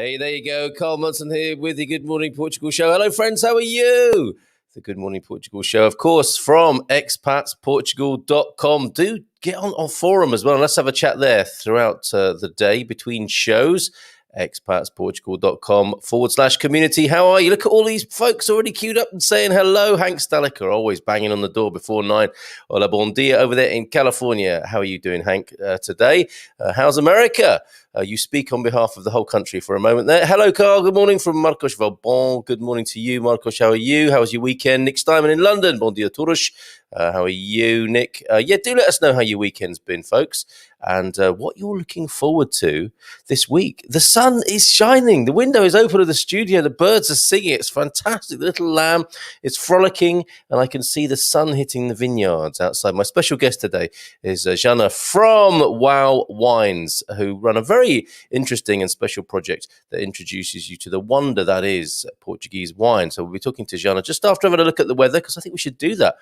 Hey, there you go. Carl Munson here with the Good Morning Portugal show. Hello, friends. How are you? The Good Morning Portugal show, of course, from expatsportugal.com. Do get on forum as well. And let's have a chat there throughout the day between shows. expatsportugal.com/community. How are you? Look at all these folks already queued up and saying hello. Hank Staliker, always banging on the door before 9. Hola, bon dia over there in California. How are you doing, Hank, today? How's America? You speak on behalf of the whole country for a moment there. Hello, Carl. Good morning from Marcos Valbon. Good morning to you, Marcos. How are you? How was your weekend? Nick Steinman in London. Bon dia, todos. How are you, Nick? Do let us know how your weekend's been, folks, and what you're looking forward to this week. The sun is shining. The window is open to the studio. The birds are singing. It's fantastic. The little lamb is frolicking, and I can see the sun hitting the vineyards outside. My special guest today is Xana from Wow Wines, who run a very interesting and special project that introduces you to the wonder that is Portuguese wine. So we'll be talking to Xana just after having a look at the weather, because I think we should do that.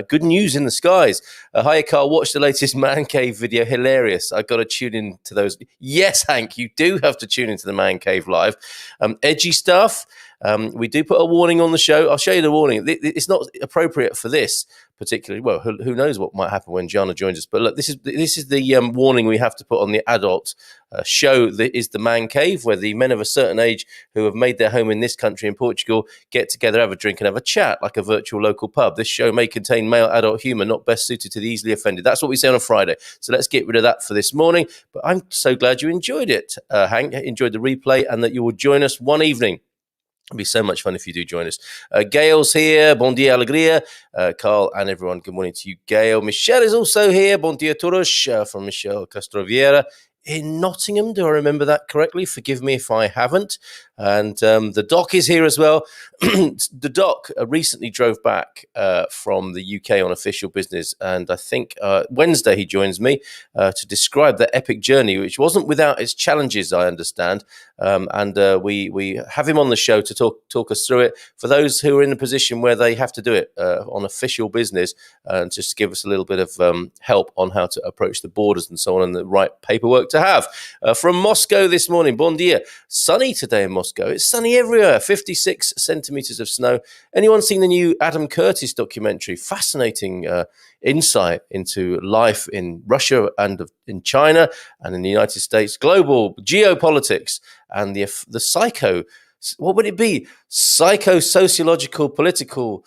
Good news in the skies. Hi, Carl. Watch the latest Man Cave video. Hilarious. I've got to tune in to those. Yes, Hank, you do have to tune into the Man Cave live. Edgy stuff. We do put a warning on the show. I'll show you the warning. It's not appropriate for this particularly. Well, who knows what might happen when Xana joins us. But look, this is the warning we have to put on the adult show that is the Man Cave, where the men of a certain age who have made their home in this country, in Portugal, get together, have a drink and have a chat like a virtual local pub. This show may contain male adult humour not best suited to the easily offended. That's what we say on a Friday. So let's get rid of that for this morning. But I'm so glad you enjoyed it, Hank, enjoyed the replay, and that you will join us one evening. It'll be so much fun if you do join us. Gail's here. Bon dia, alegria. Carl and everyone, good morning to you, Gail. Michelle is also here. Bon dia, todos, from Michelle Castrovieira in Nottingham. Do I remember that correctly? Forgive me if I haven't. And the Doc is here as well. The Doc recently drove back from the UK on official business, and I think Wednesday he joins me to describe that epic journey, which wasn't without its challenges, I understand. And we have him on the show to talk us through it. For those who are in a position where they have to do it on official business, and just give us a little bit of help on how to approach the borders and so on, and the right paperwork to have. From Moscow this morning, bon dia. Sunny today in Moscow. It's sunny everywhere. 56 centimeters of snow. Anyone seen the new Adam Curtis documentary? Fascinating insight into life in Russia and in China and in the United States. Global geopolitics and the psycho. What would it be? Psycho-sociological, political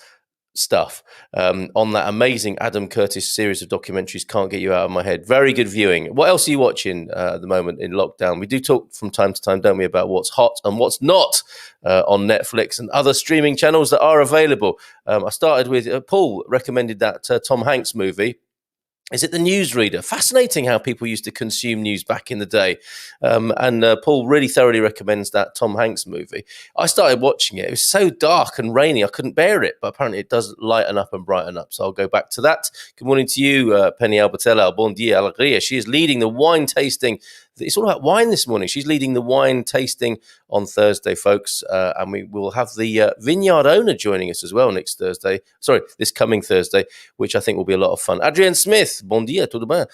stuff on that amazing Adam Curtis series of documentaries. Can't get you out of my head. Very good viewing. What else are you watching at the moment in lockdown? We do talk from time to time, don't we, about what's hot and what's not on Netflix and other streaming channels that are available. I started with Paul recommended that Tom Hanks movie. Is it The Newsreader? Fascinating how people used to consume news back in the day. And Paul really thoroughly recommends that Tom Hanks movie. I started watching it. It was so dark and rainy, I couldn't bear it. But apparently it does lighten up and brighten up. So I'll go back to that. Good morning to you, Penny Albertella. Bon dia, alegria. She is leading the wine tasting. It's all about wine this morning. She's leading the wine tasting on Thursday, folks. And we will have the vineyard owner joining us as well this coming Thursday, which I think will be a lot of fun. Adrienne Smith, bom dia, tudo bem?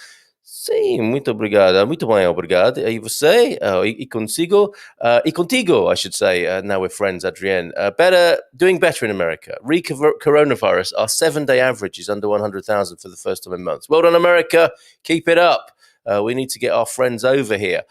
Sim, muito obrigado. Muito bem, obrigado. E você? E contigo, I should say. Now we're friends, Adrienne. Doing better in America. Coronavirus, our 7-day average is under 100,000 for the first time in months. Well done, America. Keep it up. We need to get our friends over here.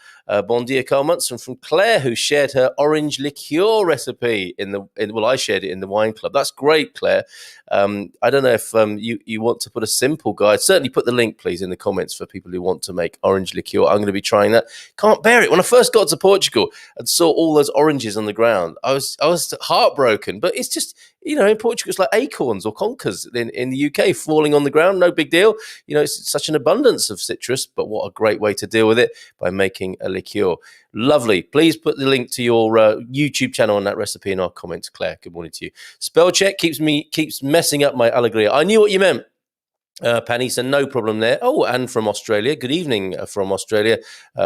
Bon dia, Carl Munson from Claire, who shared her orange liqueur recipe I shared it in the wine club. That's great, Claire. I don't know if you want to put a simple guide. Certainly put the link, please, in the comments for people who want to make orange liqueur. I'm going to be trying that. Can't bear it. When I first got to Portugal and saw all those oranges on the ground, I was heartbroken. But it's just, in Portugal, it's like acorns or conkers in the UK falling on the ground. No big deal. It's such an abundance of citrus, but what a great way to deal with it by making a liqueur. Lovely. Please put the link to your YouTube channel on that recipe in our comments, Claire. Good morning to you. Spell check keeps messing up my alegria. I knew what you meant. Penny, so no problem there. Oh, and from Australia. Good evening from Australia.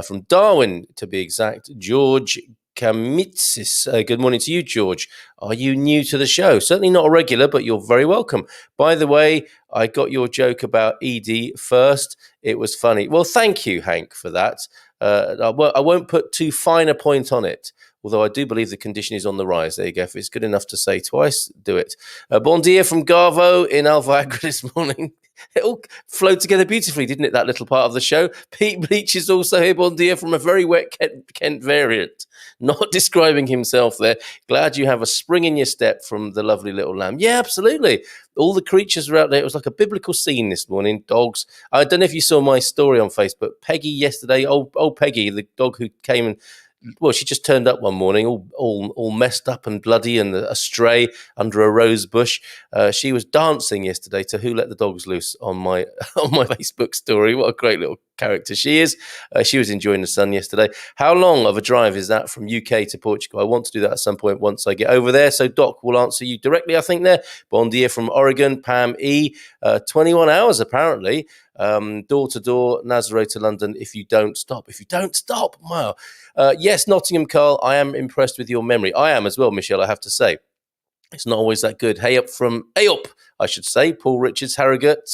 From Darwin, to be exact. George Kamitsis. Good morning to you, George. Are you new to the show? Certainly not a regular, but you're very welcome. By the way, I got your joke about Edie first. It was funny. Well, thank you, Hank, for that. I won't put too fine a point on it. although I do believe the condition is on the rise. There you go. If it's good enough to say twice, do it. Bon dia from Garvo in Alvagra this morning. It all flowed together beautifully, didn't it, that little part of the show? Pete Bleach is also here, bon dia, from a very wet Kent variant. Not describing himself there. Glad you have a spring in your step from the lovely little lamb. Yeah, absolutely. All the creatures are out there. It was like a biblical scene this morning. Dogs. I don't know if you saw my story on Facebook. Peggy yesterday, old Peggy, the dog who came and, well, she just turned up one morning, all messed up and bloody and astray under a rose bush. She was dancing yesterday to "Who Let the Dogs Loose" on my Facebook story. What a great little character she is. She was enjoying the sun yesterday. How long of a drive is that from UK to Portugal? I want to do that at some point once I get over there. So Doc will answer you directly, I think, there. Bon dia from Oregon, Pam E. 21 hours apparently. Door to door, Nazaré to London. If you don't stop. Wow. Yes, Nottingham, Carl, I am impressed with your memory. I am as well, Michelle, I have to say. It's not always that good. Hey up, I should say. Paul Richards, Harrogate,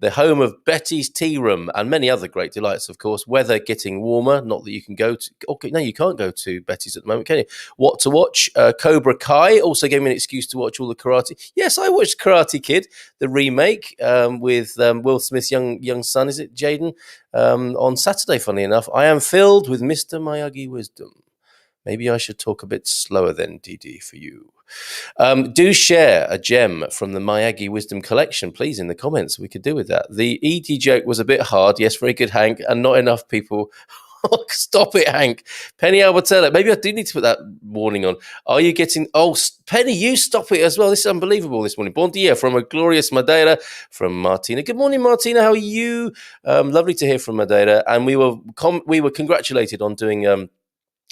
the home of Betty's Tea Room and many other great delights, of course. Weather getting warmer. Not that you can go to... Okay, no, you can't go to Betty's at the moment, can you? What to watch? Cobra Kai also gave me an excuse to watch all the karate. Yes, I watched Karate Kid, the remake with Will Smith's young son, is it, Jaden? On Saturday, funnily enough. I am filled with Mr. Miyagi wisdom. Maybe I should talk a bit slower then, DD, for you. Do share a gem from the Miyagi Wisdom collection, please, in the comments. We could do with that. The ED joke was a bit hard. Yes, very good, Hank. And not enough people. Stop it, Hank. Penny Albertella. Maybe I do need to put that warning on. Are you getting... Oh, Penny, you stop it as well. This is unbelievable this morning. Bon dia from a glorious Madeira from Martina. Good morning, Martina. How are you? Lovely to hear from Madeira. And we were congratulated on doing...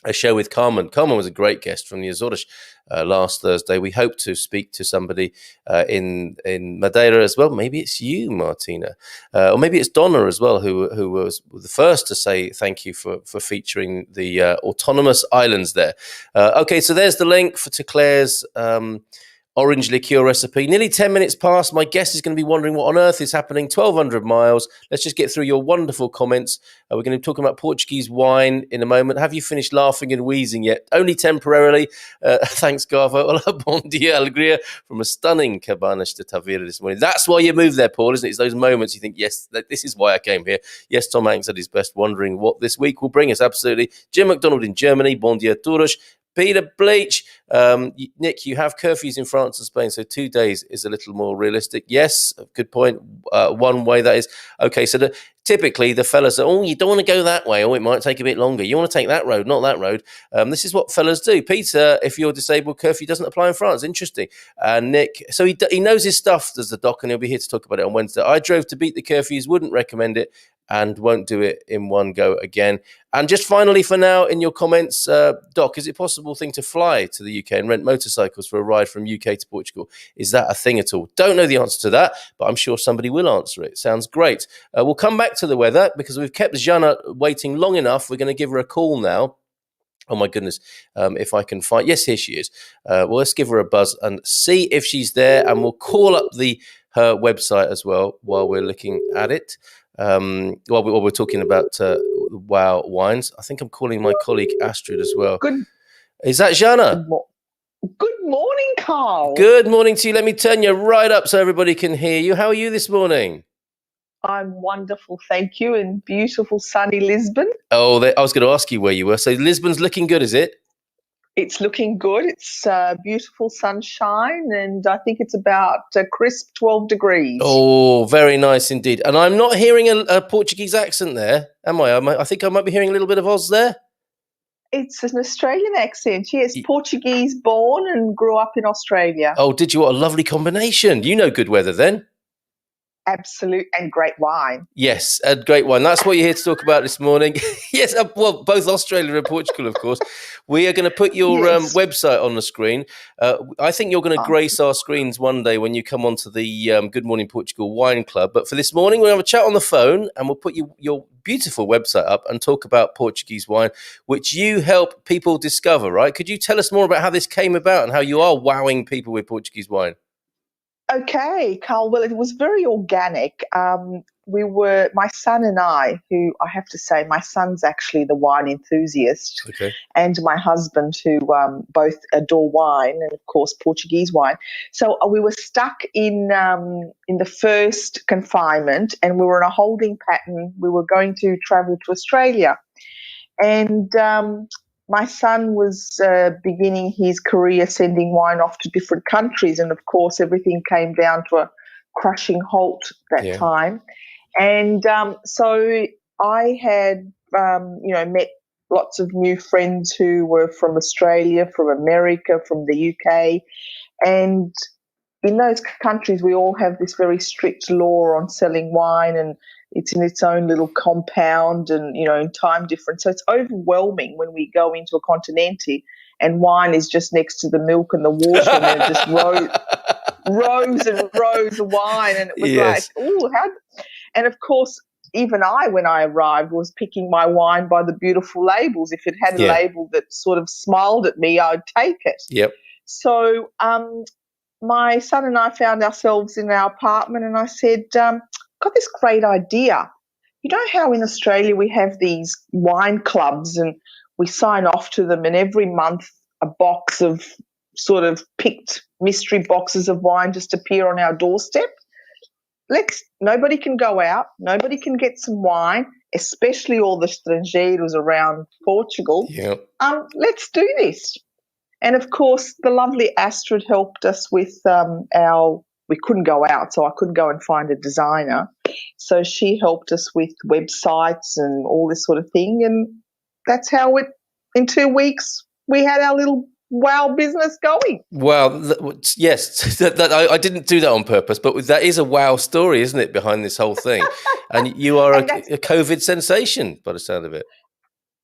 a show with Carmen. Carmen was a great guest from the Azores last Thursday. We hope to speak to somebody in Madeira as well. Maybe it's you, Martina, or maybe it's Donna as well, who was the first to say thank you for featuring the autonomous islands there. Okay, so there's the link to Claire's orange liqueur recipe. Nearly 10 minutes past. My guest is going to be wondering what on earth is happening 1,200 miles. Let's just get through your wonderful comments. We're going to be talking about Portuguese wine in a moment. Have you finished laughing and wheezing yet? Only temporarily. Thanks, Garvo. Hola, bon dia, alegria, from a stunning Cabanas de Tavira this morning. That's why you moved there, Paul, isn't it? It's those moments you think, yes, this is why I came here. Yes, Tom Hanks at his best, wondering what this week will bring us. Absolutely. Jim McDonald in Germany. Bon dia, todos. Peter Bleach, Nick, you have curfews in France and Spain, so 2 days is a little more realistic. Yes, good point. One way that is. Okay, so typically the fellas are, you don't want to go that way, or it might take a bit longer. You want to take that road, not that road. This is what fellas do. Peter, if you're disabled, curfew doesn't apply in France. Interesting. Nick, so he knows his stuff, does the doc, and he'll be here to talk about it on Wednesday. I drove to beat the curfews, wouldn't recommend it, and won't do it in one go again. And just finally for now, in your comments, Doc, is it possible thing to fly to the UK and rent motorcycles for a ride from UK to Portugal? Is that a thing at all? Don't know the answer to that, but I'm sure somebody will answer it. Sounds great. We'll come back to the weather because we've kept Xana waiting long enough. We're going to give her a call now. Oh, my goodness. If I can find... Yes, here she is. Well, let's give her a buzz and see if she's there, and we'll call up her website as well while we're looking at it. While we're talking about Wow Wines, I think I'm calling my colleague Astrid as well. Is that Xana? Good morning, Carl. Good morning to you. Let me turn you right up so everybody can hear you. How are you this morning? I'm wonderful, thank you, in beautiful sunny Lisbon. Oh, I was going to ask you where you were. So Lisbon's looking good, is it? It's looking good. It's beautiful sunshine, and I think it's about a crisp 12 degrees. Oh, very nice indeed. And I'm not hearing a Portuguese accent there, am I? I think I might be hearing a little bit of Oz there. It's an Australian accent, yes. Portuguese born and grew up in Australia. Oh, did you? What a lovely combination. You know good weather then. Absolute, and great wine. Yes, and great wine. That's what you're here to talk about this morning. Yes, well, both Australia and Portugal, of course. We are going to put your website on the screen. I think you're going to grace our screens one day when you come onto the Good Morning Portugal Wine Club. But for this morning, we'll have a chat on the phone and we'll put your beautiful website up and talk about Portuguese wine, which you help people discover, right? Could you tell us more about how this came about and how you are wowing people with Portuguese wine? Okay, Carl. Well, it was very organic. my son and I, who I have to say, my son's actually the wine enthusiast, Okay. and my husband, who both adore wine and, of course, Portuguese wine. So we were stuck in the first confinement, and we were in a holding pattern. We were going to travel to Australia, and my son was beginning his career sending wine off to different countries, and of course everything came down to a crushing halt that time. And so I had, met lots of new friends who were from Australia, from America, from the UK, and in those countries we all have this very strict law on selling wine, and it's in its own little compound and, in time difference. So it's overwhelming when we go into a continente and wine is just next to the milk and the water, and then it just rows and rows of wine. And it was like, oh, how... And, of course, even I, when I arrived, was picking my wine by the beautiful labels. If it had a label that sort of smiled at me, I'd take it. Yep. So my son and I found ourselves in our apartment, and I said, got this great idea. You know how in Australia we have these wine clubs and we sign off to them, and every month a box of sort of picked mystery boxes of wine just appear on our doorstep? Nobody can go out, nobody can get some wine, especially all the estrangeiros around Portugal. Yep. Let's do this. And, of course, the lovely Astrid helped us with we couldn't go out, so I couldn't go and find a designer. So she helped us with websites and all this sort of thing. And that's how in 2 weeks, we had our little wow business going. Wow. Yes. I didn't do that on purpose, but that is a wow story, isn't it, behind this whole thing? And you are a COVID sensation by the sound of it.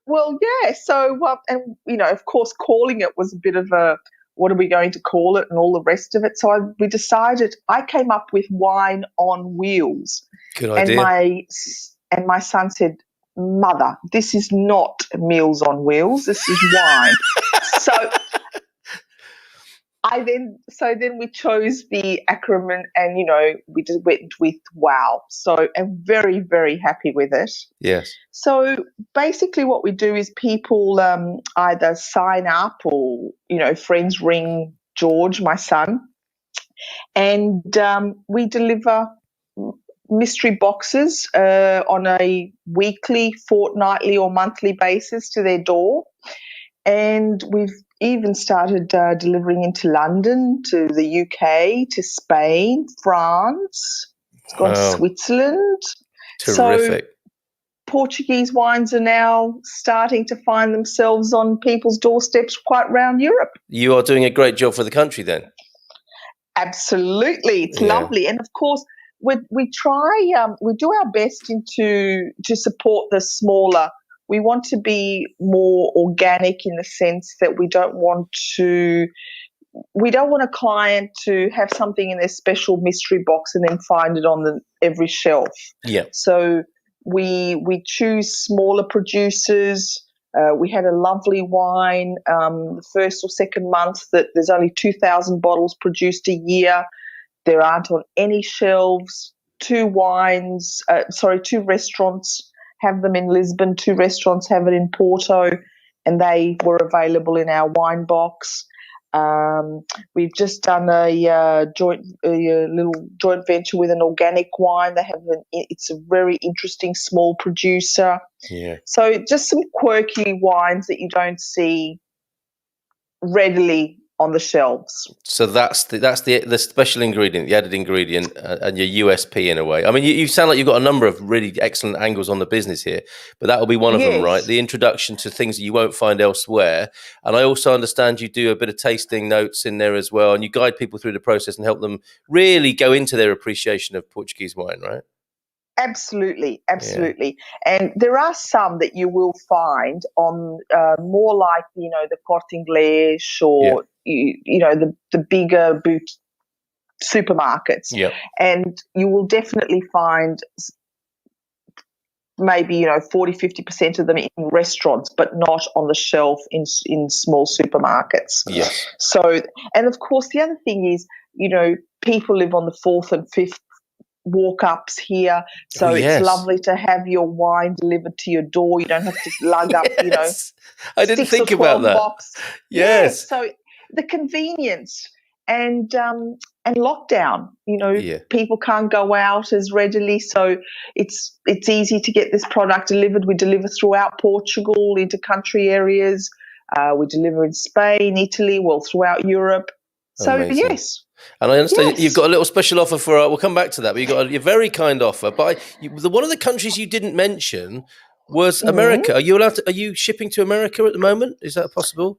Well, yeah. So, and, of course, calling it was a bit of a, what are we going to call it and all the rest of it. So we decided, I came up with wine on wheels. Good idea. And my son said, Mother, this is not Meals on Wheels. This is wine. Then we chose the acronym, and, we just went with WOW. So I'm very, very happy with it. Yes. So basically what we do is people either sign up or, friends ring George, my son, and we deliver mystery boxes on a weekly, fortnightly or monthly basis to their door. And we've even started delivering into London, to the UK, to Spain, France. It's gone to Switzerland. Terrific. So Portuguese wines are now starting to find themselves on people's doorsteps quite around Europe. You are doing a great job for the country then. Absolutely. It's lovely. And, of course, we do our best to support the smaller. We want to be more organic in the sense that we don't want a client to have something in their special mystery box and then find it on every shelf. Yeah. So we choose smaller producers. We had a lovely wine the first or second month that there's only 2,000 bottles produced a year. There aren't on any shelves. Two restaurants have them in Lisbon, 2 restaurants have it in Porto, and they were available in our wine box. We've just done a little joint venture with an organic wine. It's a very interesting small producer. Yeah. So just some quirky wines that you don't see readily on the shelves. So that's the special ingredient, the added ingredient, and your USP in a way. I mean, you sound like you've got a number of really excellent angles on the business here, but that will be one of them, right? The introduction to things that you won't find elsewhere. And I also understand you do a bit of tasting notes in there as well, and you guide people through the process and help them really go into their appreciation of Portuguese wine, right? Absolutely. And there are some that you will find on more like, the Corte Inglés or, the bigger boot supermarkets. Yeah. And you will definitely find maybe, 40-50% of them in restaurants, but not on the shelf in small supermarkets. Yes. So, and of course, the other thing is, people live on the 4th and 5th walk-ups here. So Oh, it's yes. lovely to have your wine delivered to your door. You don't have to lug up, Yes. I didn't 6 or think about 12 that. box. Yes. So the convenience and lockdown, Yeah. people can't go out as readily, so it's easy to get this product delivered. We deliver throughout Portugal into country areas. We deliver in Spain, Italy, throughout Europe. So Amazing. yes. And I understand you've Yes. got a little special offer for. We'll come back to that. But you got a very kind offer. But one of the countries you didn't mention was America. Are you allowed to? Are you shipping to America at the moment? Is that possible?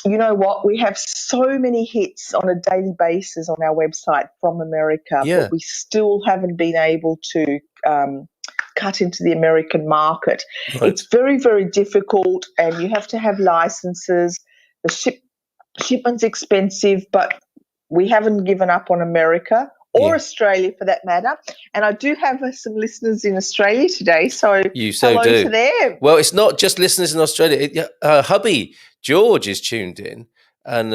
You know what? We have so many hits on a daily basis on our website from America, Yeah. but we still haven't been able to cut into the American market. Right. It's very, very difficult, and you have to have licenses. The shipment's expensive, but we haven't given up on America or Australia for that matter. And I do have some listeners in Australia today, so hello to them. Well, it's not just listeners in Australia. Hubby George is tuned in, and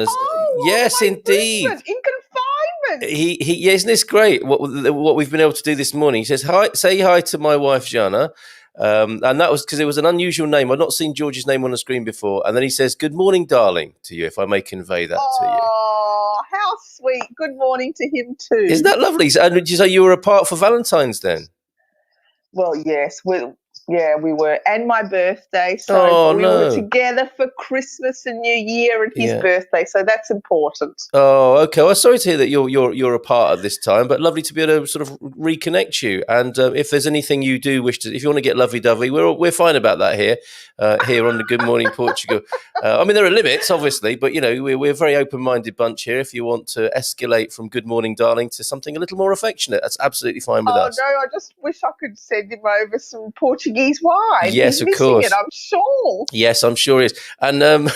yes, indeed, Brisbane, in confinement. He isn't this great? What we've been able to do this morning. He says, "Hi, say hi to my wife Xana." And that was because it was an unusual name. I've not seen George's name on the screen before. And then he says, "Good morning, darling," to you, if I may convey that to you. Oh, how sweet. Good morning to him too. Isn't that lovely? And did you say you were apart for Valentine's then? Well, yes. We were. And my birthday. So we were together for Christmas and New Year and his birthday. So that's important. Oh, okay. Well, sorry to hear that you're apart at this time, but lovely to be able to sort of reconnect you. And if there's anything you do wish to, if you want to get lovey-dovey, we're fine about that here on the Good Morning Portugal. I mean, there are limits, obviously, but we're a very open-minded bunch here. If you want to escalate from "Good morning, darling" to something a little more affectionate, that's absolutely fine with us. Oh no, I just wish I could send him over some Portuguese wine. Yes, he's of missing course. It, I'm sure. Yes, I'm sure he is. And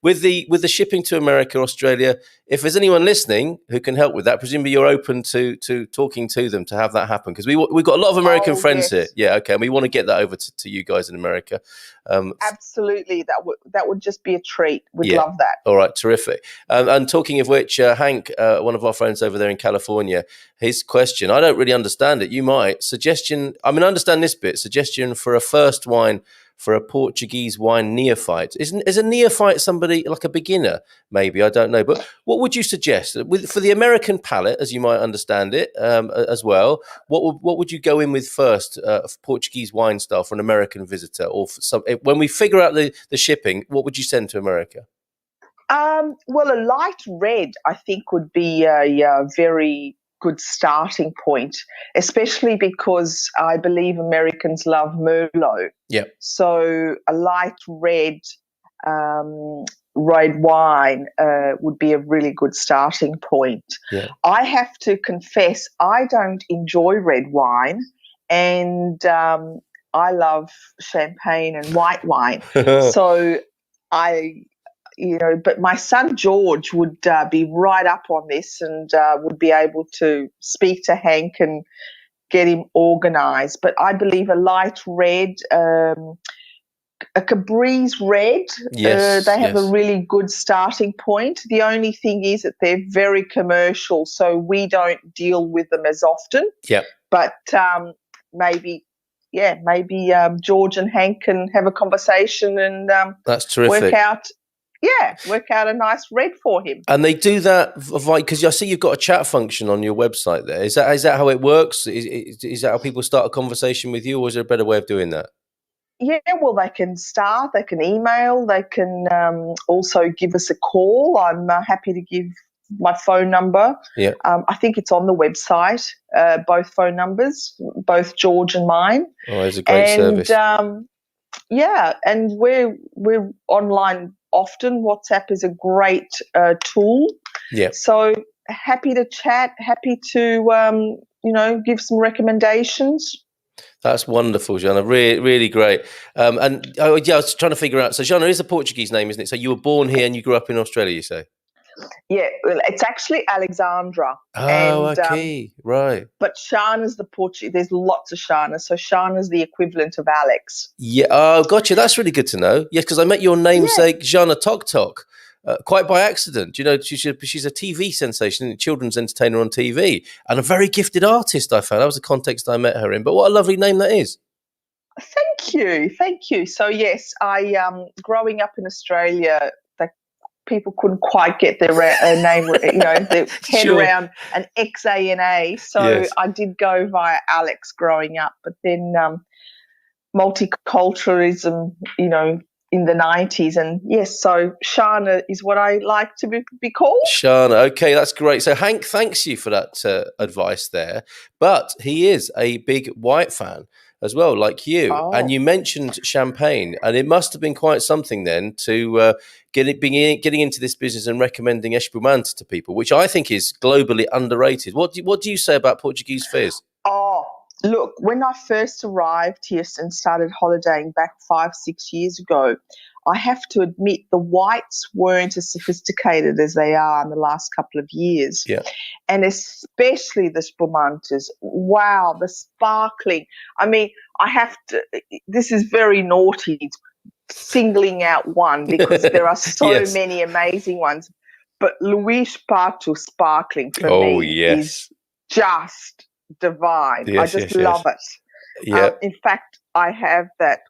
with the shipping to America, Australia, if there's anyone listening who can help with that, presumably you're open to talking to them to have that happen, because we've got a lot of American friends here. Yeah, okay, and we want to get that over to you guys in America. Absolutely, that would just be a treat. We'd love that. All right, terrific. And talking of which, Hank, one of our friends over there in California, his question, I don't really understand it. You might. Suggestion, I mean, I understand this bit. Suggestion for a first wine for a Portuguese wine neophyte. Is a neophyte somebody like a beginner? Maybe, I don't know. But what would you suggest for the American palate, as you might understand it, as well? What would you go in with first, Portuguese wine style for an American visitor, or for when we figure out the shipping? What would you send to America? Well, a light red, I think, would be a very good starting point, especially because I believe Americans love Merlot. Yeah. So a light red wine would be a really good starting point. Yeah. I have to confess, I don't enjoy red wine, and I love champagne and white wine. So but my son George would be right up on this and would be able to speak to Hank and get him organised. But I believe a light red, a Cabri's red, they have a really good starting point. The only thing is that they're very commercial, so we don't deal with them as often. Yeah. But maybe George and Hank can have a conversation and that's terrific. work out a nice red for him. And they do that because I see you've got a chat function on your website there. Is that how it works? Is that how people start a conversation with you, or is there a better way of doing that? Yeah, well, they can email, they can also give us a call. I'm happy to give my phone number. Yeah. I think it's on the website, both phone numbers, both George and mine. Oh, it's a great service. And we're online often. WhatsApp is a great tool. Yeah. So happy to chat, happy to give some recommendations. That's wonderful, Xana. Really, really great. I was trying to figure out. So Xana is a Portuguese name, isn't it? So you were born here and you grew up in Australia, you say? Yeah, well, it's actually Alexandra. Oh, okay, right. But Xana's the Portuguese. There's lots of Xana, so Xana's the equivalent of Alex. Yeah. Oh, gotcha. That's really good to know. Yes, because I met your namesake, Xana Tok Tok, quite by accident. You know, she's a TV sensation, a children's entertainer on TV, and a very gifted artist, I found. That was the context I met her in. But what a lovely name that is. Thank you. So yes, I growing up in Australia, people couldn't quite get their name, their head around an Xana. So yes. I did go via Alex growing up, but then multiculturalism, in the 90s. And yes, so Xana is what I like to be called. Xana, okay, that's great. So Hank thanks you for that advice there, but he is a big white fan as well, like you. Oh. And you mentioned champagne, and it must have been quite something then to getting into this business and recommending Espumante to people, which I think is globally underrated. What do you say about Portuguese fizz? Oh, look, when I first arrived here and started holidaying back 5-6 years ago, I have to admit the whites weren't as sophisticated as they are in the last couple of years. Yeah. And especially the spumantes. Wow, the sparkling. I mean, this is very naughty, singling out one, because there are so yes. many amazing ones. But Luís Pato sparkling for me is just divine. Yes, I just love it. Yeah. In fact, I have that,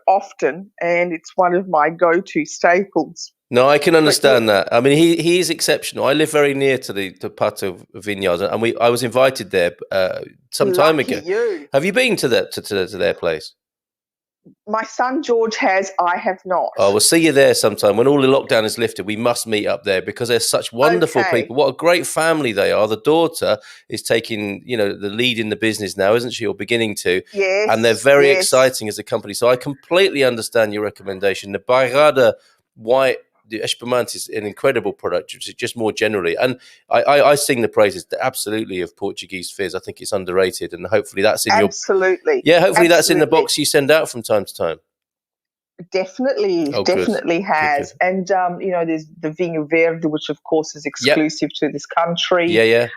often, and it's one of my go-to staples. No, I can understand that. I mean, he is exceptional. I live very near to the Pato vineyards, and I was invited there some time ago. You. Have you been to their place? My son George has. I have not. Oh, we'll see you there sometime. When all the lockdown is lifted, we must meet up there because they're such wonderful people. What a great family they are. The daughter is taking, the lead in the business now, isn't she? Or beginning to. Yes. And they're very exciting as a company. So I completely understand your recommendation. The Bairrada white, the Espumante is an incredible product, just more generally. And I sing the praises absolutely of Portuguese fizz. I think it's underrated, and hopefully that's in Absolutely. That's in the box you send out from time to time. Definitely has. Good. And, there's the Vinho Verde, which, of course, is exclusive to this country. Yeah.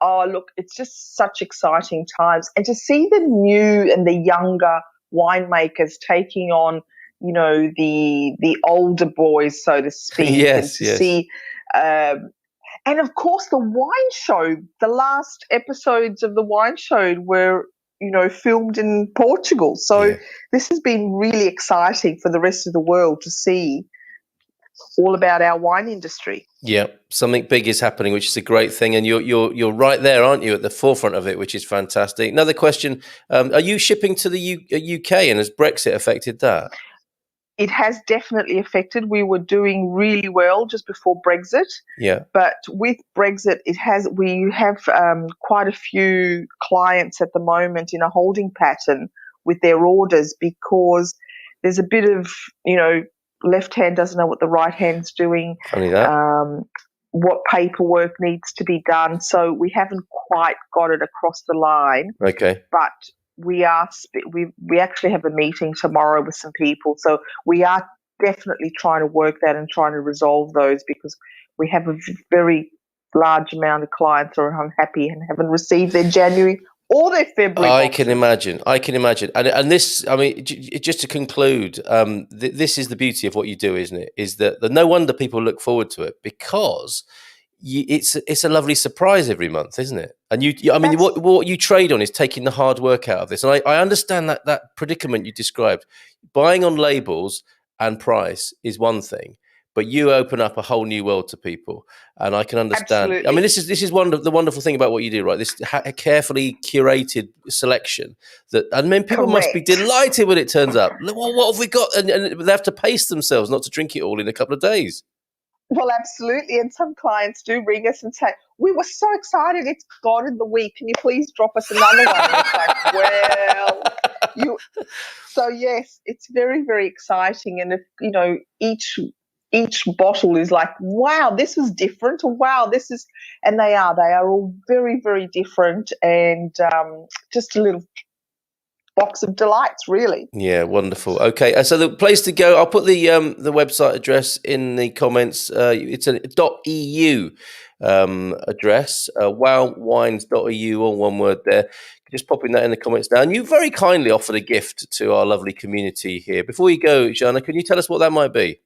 Look, it's just such exciting times. And to see the new and the younger winemakers taking on, the older boys, so to speak. Yes. See, and of course the wine show, the last episodes of the wine show were, filmed in Portugal. So this has been really exciting for the rest of the world to see all about our wine industry. Yeah, something big is happening, which is a great thing, and you're right there, aren't you, at the forefront of it, which is fantastic. Another question: are you shipping to the UK, and has Brexit affected that? It has definitely affected. We were doing really well just before Brexit. Yeah. But with Brexit, we have quite a few clients at the moment in a holding pattern with their orders, because there's a bit of, left hand doesn't know what the right hand's doing. Funny that. What paperwork needs to be done. So we haven't quite got it across the line. Okay. But we actually have a meeting tomorrow with some people, so we are definitely trying to work that and trying to resolve those, because we have a very large amount of clients who are unhappy and haven't received their January or their February boxes. I can imagine. And this, I mean, just to conclude, this is the beauty of what you do, isn't it? Is that no wonder people look forward to it, because it's a lovely surprise every month, isn't it? And what you trade on is taking the hard work out of this. And I understand that predicament you described. Buying on labels and price is one thing, but you open up a whole new world to people, and I can understand. Absolutely. I mean, this is the wonderful thing about what you do, right? This carefully curated selection people must be delighted when it turns up. What have we got? And they have to pace themselves not to drink it all in a couple of days. Well, absolutely. And some clients do ring us and say, we were so excited, it's gone in the week. Can you please drop us another one? And it's like, so yes, it's very, very exciting. And if, each bottle is like, wow, this was different. Wow, and they are all very, very different, and just a little box of delights, really. Yeah, wonderful. Okay, so the place to go, I'll put the website address in the comments. It's a .eu address, wowwines.eu, all one word there. Just popping that in the comments now. And you very kindly offered a gift to our lovely community here. Before you go, Xana, can you tell us what that might be?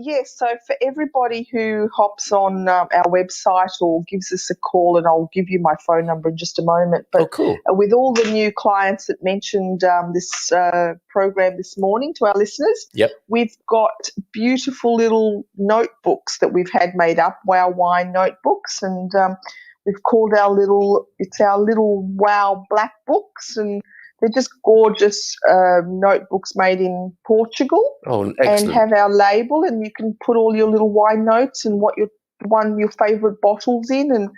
Yes, so for everybody who hops on our website or gives us a call, and I'll give you my phone number in just a moment, Oh, but cool. with all the new clients that mentioned this program this morning to our listeners, Yep. we've got beautiful little notebooks that we've had made up, Wow Wine notebooks, and we've called our little Wow Black books, and they're just gorgeous notebooks made in Portugal Oh, and excellent. have our label, and you can put all your little wine notes and what your favourite bottles in, and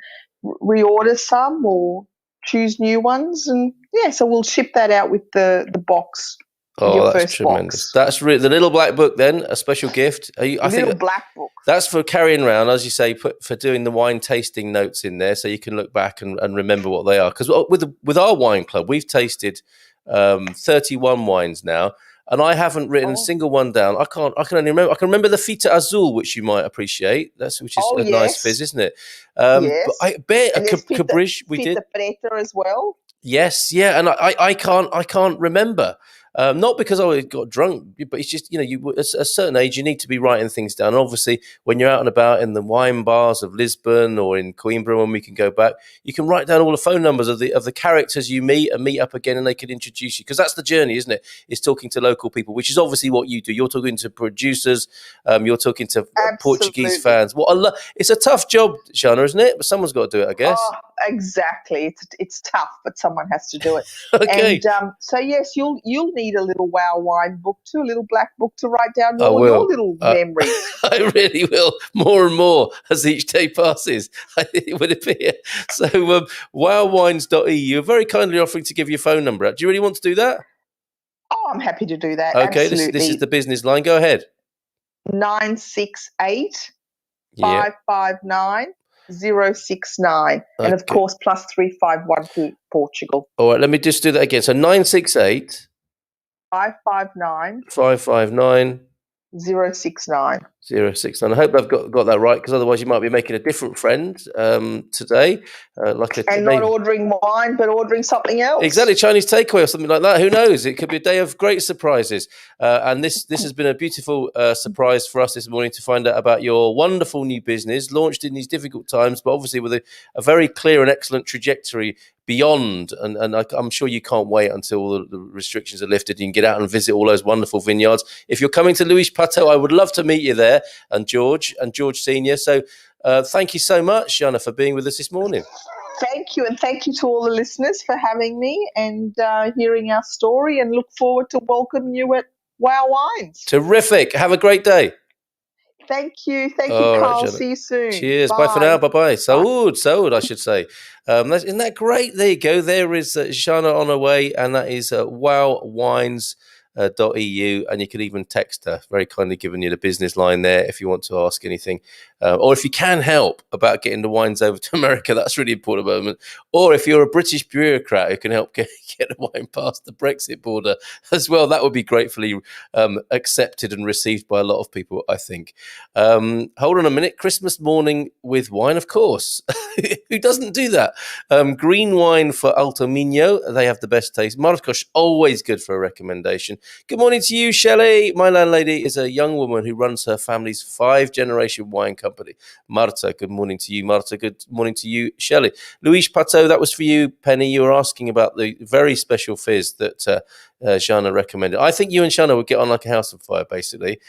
reorder some or choose new ones. And yeah, so we'll ship that out with the box, with your Oh, that's first tremendous. box. That's the little black book then, a special gift. I think Little black book. that's for carrying around, as you say, for doing the wine tasting notes in there, so you can look back and remember what they are. Because with our wine club, we've tasted 31 wines now, and I haven't written a single one down. I can only remember. I can remember the Fita Azul, which you might appreciate. Which is a nice fizz, isn't it? But Yes. I bet a And there's Cabrish we did. Fita Preta as well. Yes, yeah, and I can't remember. Not because I got drunk, but it's just you at a certain age you need to be writing things down. And obviously, when you're out and about in the wine bars of Lisbon or in Coimbra, when we can go back, you can write down all the phone numbers of the characters you meet and meet up again, and they can introduce you, because that's the journey, isn't it? It's talking to local people, which is obviously what you do. You're talking to producers, you're talking to Portuguese fans. It's a tough job, Xana, isn't it? But someone's got to do it, I guess. Oh, exactly. It's tough, but someone has to do it. Okay. And so yes, you'll need a little Wow Wine book too, a little black book to write down I all will. your little memories. I really will, more and more as each day passes. It would appear. So, wowwines.eu, you're very kindly offering to give your phone number out. Do you really want to do that? Oh, I'm happy to do that. Okay, Absolutely. this is the business line. Go ahead. 968 Yeah. 559 069. And of course, plus 351 to Portugal. All right, let me just do that again. So 968 559 559 069. 069. I hope I've got that right, because otherwise you might be making a different friend today. Not ordering wine, but ordering something else. Exactly, Chinese takeaway or something like that. Who knows? It could be a day of great surprises. And this has been a beautiful surprise for us this morning to find out about your wonderful new business, launched in these difficult times, but obviously with a very clear and excellent trajectory beyond. And I'm sure you can't wait until all the restrictions are lifted. You can get out and visit all those wonderful vineyards. If you're coming to Luís Pato, I would love to meet you there, and George Senior. So thank you so much, Xana, for being with us this morning. Thank you, and thank you to all the listeners for having me and hearing our story, and look forward to welcoming you at Wow Wines. Terrific. Have a great day. Thank you. Thank you, Carl. Right, See you soon. Cheers. Bye for now. Bye-bye. Saud, I should say. Isn't that great? There you go. There is Xana on her way, and that is wowwines.eu, and you can even text her. Very kindly giving you the business line there if you want to ask anything, or if you can help about getting the wines over to America. That's really important moment. Or if you're a British bureaucrat who can help get the wine past the Brexit border as well, that would be gratefully accepted and received by a lot of people, I think. Hold on a minute. Christmas morning with wine, of course. Who doesn't do that? Green wine for Alto Minho. They have the best taste. Marcos, always good for a recommendation. Good morning to you, Shelley. My landlady is a young woman who runs her family's 5-generation wine company. Marta, good morning to you. Marta, good morning to you, Shelley. Luís Pato, that was for you. Penny, you were asking about the very special fizz that Xana recommended. I think you and Xana would get on like a house on fire, basically,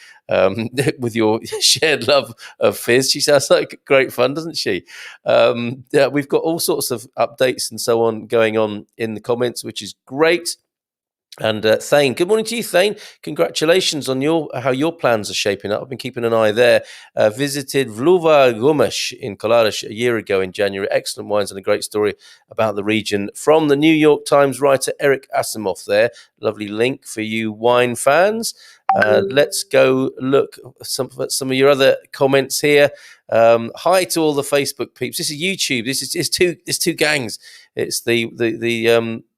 with your shared love of fizz. She sounds like great fun, doesn't she? Yeah, we've got all sorts of updates and so on going on in the comments, which is great. And Thane, good morning to you, Thane. Congratulations on how your plans are shaping up. I've been keeping an eye there. Visited Vluva Gomes in Colares a year ago in January. Excellent wines and a great story about the region from the New York Times writer Eric Asimov there. Lovely link for you wine fans. Let's go look at some of your other comments here. Hi to all the Facebook peeps. This is YouTube. It's two gangs. It's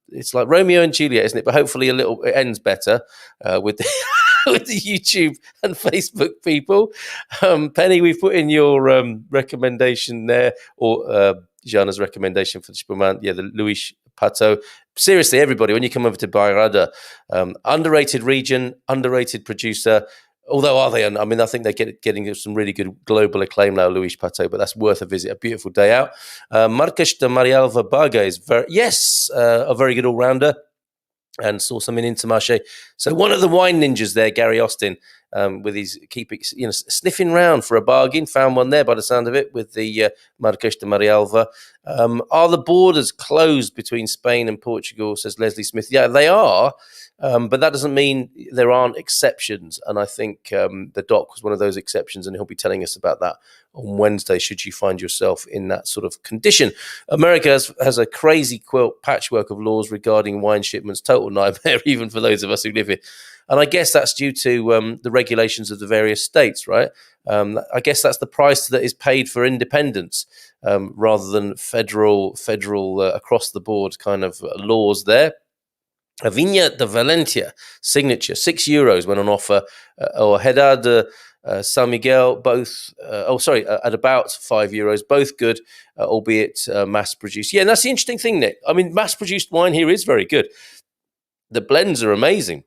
it's like Romeo and Juliet, isn't it? But hopefully it ends better with the with the YouTube and Facebook people. Penny, we've put in your recommendation there, or Xana's recommendation for the Spumant. Yeah, the Luís Pato. Seriously, everybody, when you come over to Bairrada, underrated region, underrated producer. Although, are they? I mean, I think they're getting some really good global acclaim now, Luis Pato, but that's worth a visit. A beautiful day out. Marques de Marialva Baga is a very good all-rounder, and saw some in Intermarché. So one of the wine ninjas there, Gary Austin, with his sniffing round for a bargain, found one there by the sound of it with the Marques de Marialva. Are the borders closed between Spain and Portugal, says Leslie Smith? Yeah, they are. But that doesn't mean there aren't exceptions. And I think the doc was one of those exceptions, and he'll be telling us about that on Wednesday, should you find yourself in that sort of condition. America has a crazy patchwork of laws regarding wine shipments, total nightmare, even for those of us who live here. And I guess that's due to the regulations of the various states, right? I guess that's the price that is paid for independence, rather than federal across the board kind of laws there. A Viña de Valencia signature, €6 went on offer, or Hedad de San Miguel, both, at about €5, both good, albeit mass produced. Yeah, and that's the interesting thing, Nick. I mean, mass produced wine here is very good. The blends are amazing.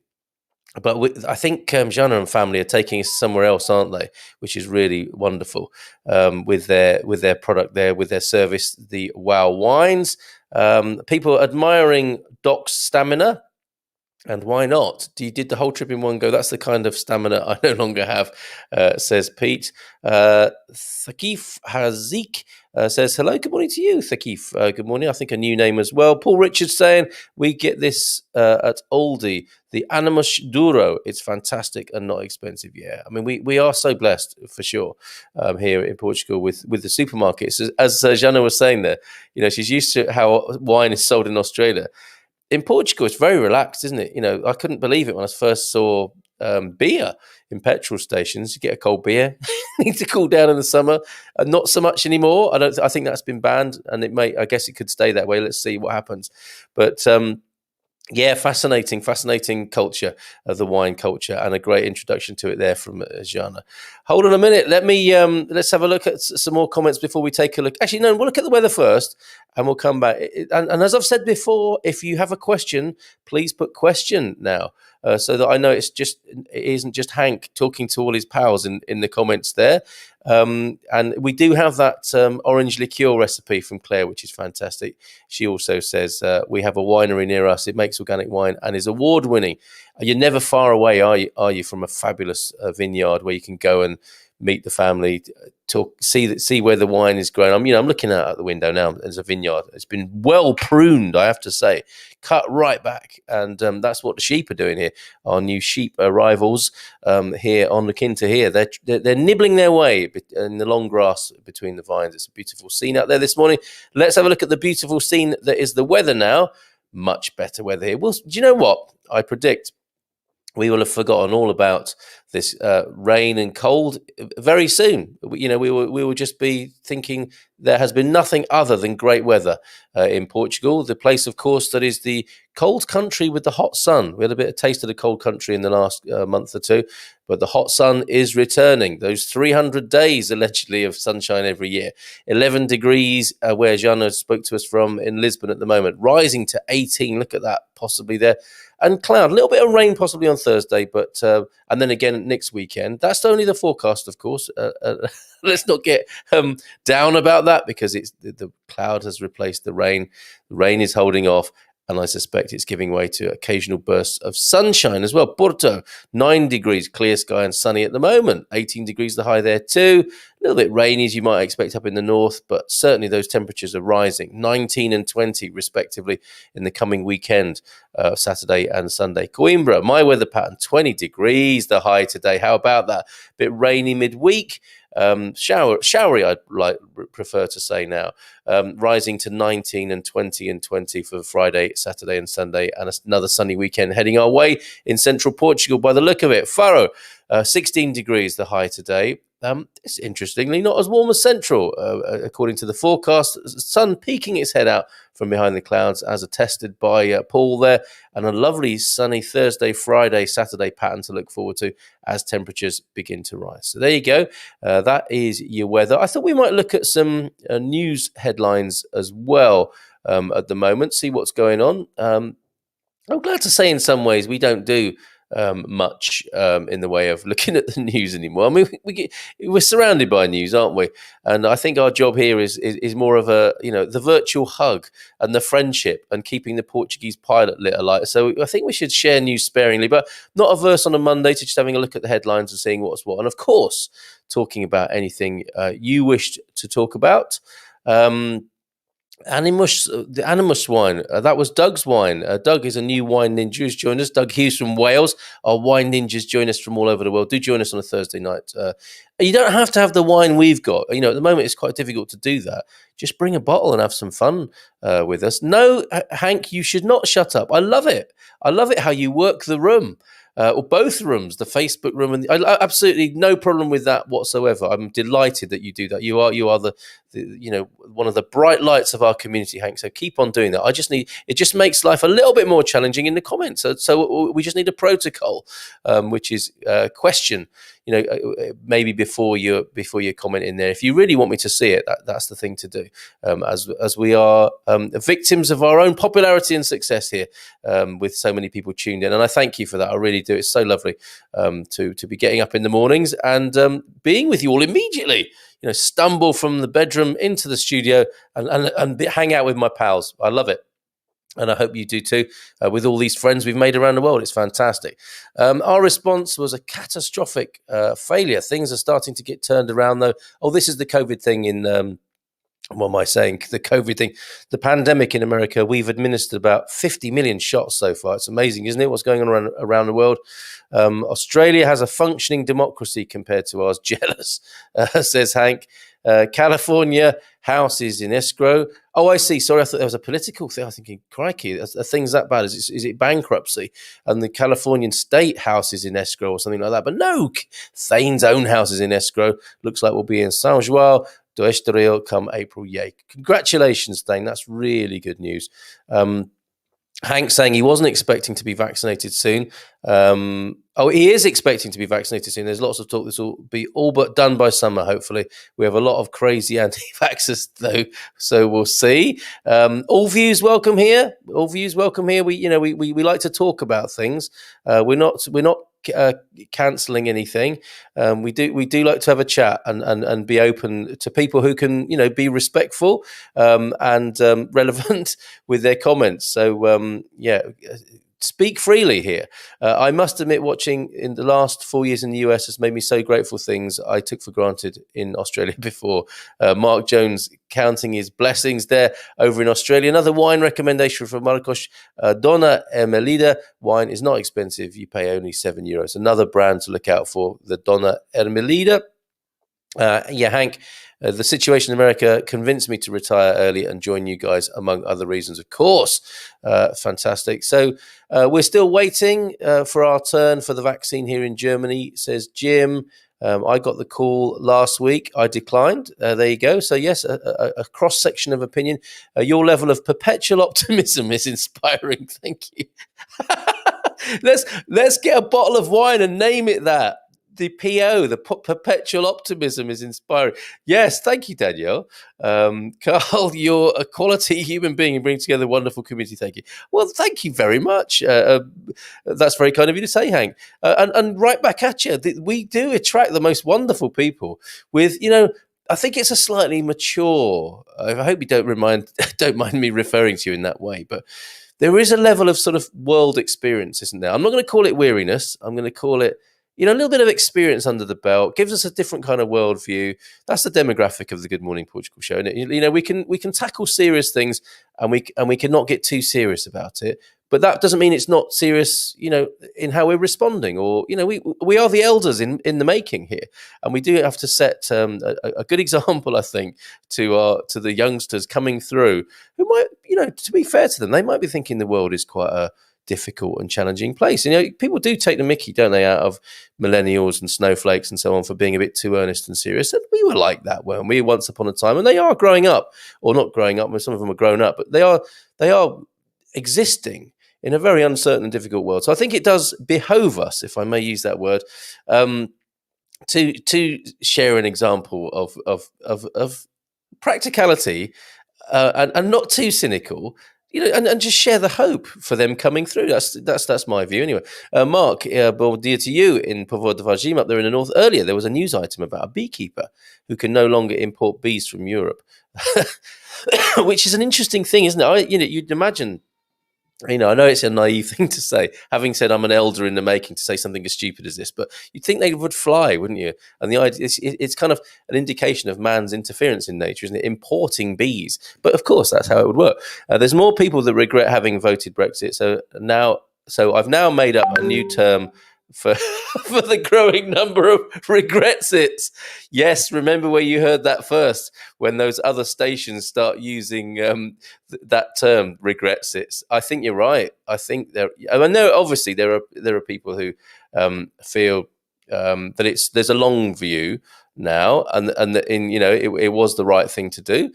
But I think Xana and family are taking us somewhere else, aren't they? Which is really wonderful, with their product there, with their service, the Wow Wines. People admiring Doc's stamina. And why not? Did the whole trip in one go? That's the kind of stamina I no longer have, says Pete. Thakif Hazik says, hello, good morning to you, Thakif. Good morning. I think a new name as well. Paul Richards saying, we get this at Aldi, the Animus Duro. It's fantastic and not expensive. Yeah, I mean, we are so blessed for sure here in Portugal with the supermarkets. As Xana was saying there, she's used to how wine is sold in Australia. In Portugal, it's very relaxed, isn't it? I couldn't believe it when I first saw beer in petrol stations. You get a cold beer, need to cool down in the summer, and not so much anymore. I think that's been banned, and I guess it could stay that way. Let's see what happens. But yeah, fascinating culture, the wine culture, and a great introduction to it there from Xana. Hold on a minute. Let's have a look at some more comments before we take a look. Actually, no, we'll look at the weather first, and we'll come back. And as I've said before, if you have a question, please put question now, so that I know it isn't just Hank talking to all his pals in the comments there. And we do have that orange liqueur recipe from Claire, which is fantastic. She also says we have a winery near us. It makes organic wine and is award-winning. You're never far away, are you, from a fabulous vineyard where you can go and meet the family, see where the wine is grown. I'm looking out the window now. There's a vineyard. It's been well pruned, I have to say, cut right back, and that's what the sheep are doing here. Our new sheep arrivals here on the Quinta here. They're nibbling their way in the long grass between the vines. It's a beautiful scene out there this morning. Let's have a look at the beautiful scene that is the weather now. Much better weather here. Well, do you know what? I predict we will have forgotten all about this rain and cold very soon. We will just be thinking there has been nothing other than great weather in Portugal, the place, of course, that is the cold country with the hot sun. We had a bit of taste of the cold country in the last month or two, but the hot sun is returning. Those 300 days, allegedly, of sunshine every year. 11 degrees where Xana spoke to us from in Lisbon at the moment, rising to 18. Look at that, possibly there. And cloud, a little bit of rain possibly on Thursday, but and then again next weekend. That's only the forecast, of course. Let's not get down about that, because the cloud has replaced the rain. The rain is holding off, and I suspect it's giving way to occasional bursts of sunshine as well. Porto, 9 degrees, clear sky and sunny at the moment. 18 degrees the high there too. A little bit rainy, as you might expect up in the north, but certainly those temperatures are rising. 19 and 20 respectively in the coming weekend, Saturday and Sunday. Coimbra, my weather pattern, 20 degrees the high today. How about that? Bit rainy midweek. Showery, I'd prefer to say now, rising to 19 and 20 and 20 for Friday, Saturday and Sunday, and another sunny weekend heading our way in central Portugal by the look of it. Faro, 16 degrees the high today. It's interestingly not as warm as central, according to the forecast. The sun peeking its head out from behind the clouds, as attested by Paul there, and a lovely sunny Thursday, Friday, Saturday pattern to look forward to as temperatures begin to rise. So there you go. That is your weather. I thought we might look at some news headlines as well at the moment, see what's going on. I'm glad to say in some ways we don't do much in the way of looking at the news anymore. I mean, we're surrounded by news, aren't we? And I think our job here is more of a, the virtual hug and the friendship and keeping the Portuguese pilot lit alight. So I think we should share news sparingly, but not averse on a Monday to just having a look at the headlines and seeing what's what. And of course, talking about anything you wished to talk about. The Animus wine. That was Doug's wine. Doug is a new wine ninja who's joined us. Doug Hughes from Wales. Our wine ninjas join us from all over the world. Do join us on a Thursday night. You don't have to have the wine we've got. At the moment it's quite difficult to do that. Just bring a bottle and have some fun with us. No, Hank, you should not shut up. I love it. I love it how you work the room. Or both rooms, the Facebook room, and absolutely no problem with that whatsoever. I'm delighted that you do that. You are the one of the bright lights of our community, Hank. So keep on doing that. It just makes life a little bit more challenging in the comments. So we just need a protocol, which is question. Maybe before you comment in there, if you really want me to see it, that's the thing to do. As we are victims of our own popularity and success here, with so many people tuned in, and I thank you for that. I really do. It's so lovely to be getting up in the mornings and being with you all immediately. Stumble from the bedroom into the studio and hang out with my pals. I love it. And I hope you do too, with all these friends we've made around the world. It's fantastic. Our response was a catastrophic failure. Things are starting to get turned around, though. Oh, this is the COVID thing in... what am I saying? The COVID thing, the pandemic in America, we've administered about 50 million shots so far. It's amazing, isn't it? What's going on around the world? Australia has a functioning democracy compared to ours. Jealous, says Hank. California, house is in escrow. Oh, I see. Sorry, I thought there was a political thing. I was thinking, crikey, are things that bad? Is it bankruptcy? And the Californian state house is in escrow or something like that. But no, Thane's own house is in escrow. Looks like we'll be in São João do Estoril come April. Yay. Congratulations, Thane. That's really good news. Hank saying he wasn't expecting to be vaccinated soon. He is expecting to be vaccinated soon. There's lots of talk this will be all but done by summer, hopefully. We have a lot of crazy anti-vaxxers, though, so we'll see. All views welcome here. All views welcome here. We like to talk about things. We're not cancelling anything. We do like to have a chat and be open to people who can be respectful and relevant with their comments. So speak freely here. I must admit, watching in the last 4 years in the US has made me so grateful things I took for granted in Australia before. Mark Jones counting his blessings there over in Australia. Another wine recommendation from Marcos. Donna Ermelida wine is not expensive. You pay only €7. Another brand to look out for, the Donna Ermelida. Hank, the situation in America convinced me to retire early and join you guys, among other reasons, of course. Fantastic. So we're still waiting for our turn for the vaccine here in Germany, says Jim. I got the call last week. I declined. There you go. So yes, a cross-section of opinion. Your level of perpetual optimism is inspiring. Thank you. Let's get a bottle of wine and name it that. The PO, the perpetual optimism is inspiring. Yes, thank you, Danielle. Carl, you're a quality human being and bring together a wonderful community. Thank you. Well, thank you very much. That's very kind of you to say, Hank. And right back at you. We do attract the most wonderful people with, I think it's a slightly mature. I hope you don't mind me referring to you in that way, but there is a level of sort of world experience, isn't there? I'm not going to call it weariness. I'm going to call it, a little bit of experience under the belt, gives us a different kind of worldview. That's the demographic of the Good Morning Portugal show. And we can tackle serious things, and we can not get too serious about it. But that doesn't mean it's not serious, in how we're responding. Or we are the elders in the making here, and we do have to set a good example, I think, to the youngsters coming through who might, to be fair to them, they might be thinking the world is quite a difficult and challenging place. People do take the mickey, don't they, out of millennials and snowflakes and so on for being a bit too earnest and serious. And we were like that, weren't we, once upon a time? And they are growing up, or not growing up. Some of them are grown up, but they are existing in a very uncertain and difficult world. So I think it does behove us, if I may use that word, to share an example of practicality and not too cynical. and just share the hope for them coming through. That's my view anyway. Mark, bon dia to you in Povoa de Varzim up there in the north. Earlier, there was a news item about a beekeeper who can no longer import bees from Europe, which is an interesting thing, isn't it? You'd imagine. I know it's a naive thing to say, having said I'm an elder in the making, to say something as stupid as this, but you'd think they would fly, wouldn't you? And the idea it's kind of an indication of man's interference in nature, isn't it? Importing bees. But of course, that's how it would work. There's more people that regret having voted Brexit. So I've now made up a new term for for the growing number of regretsits. Yes, remember where you heard that first, when those other stations start using that term, regretsits. I think you're right. I think I know obviously there are people who feel that there's a long view now, and it was the right thing to do.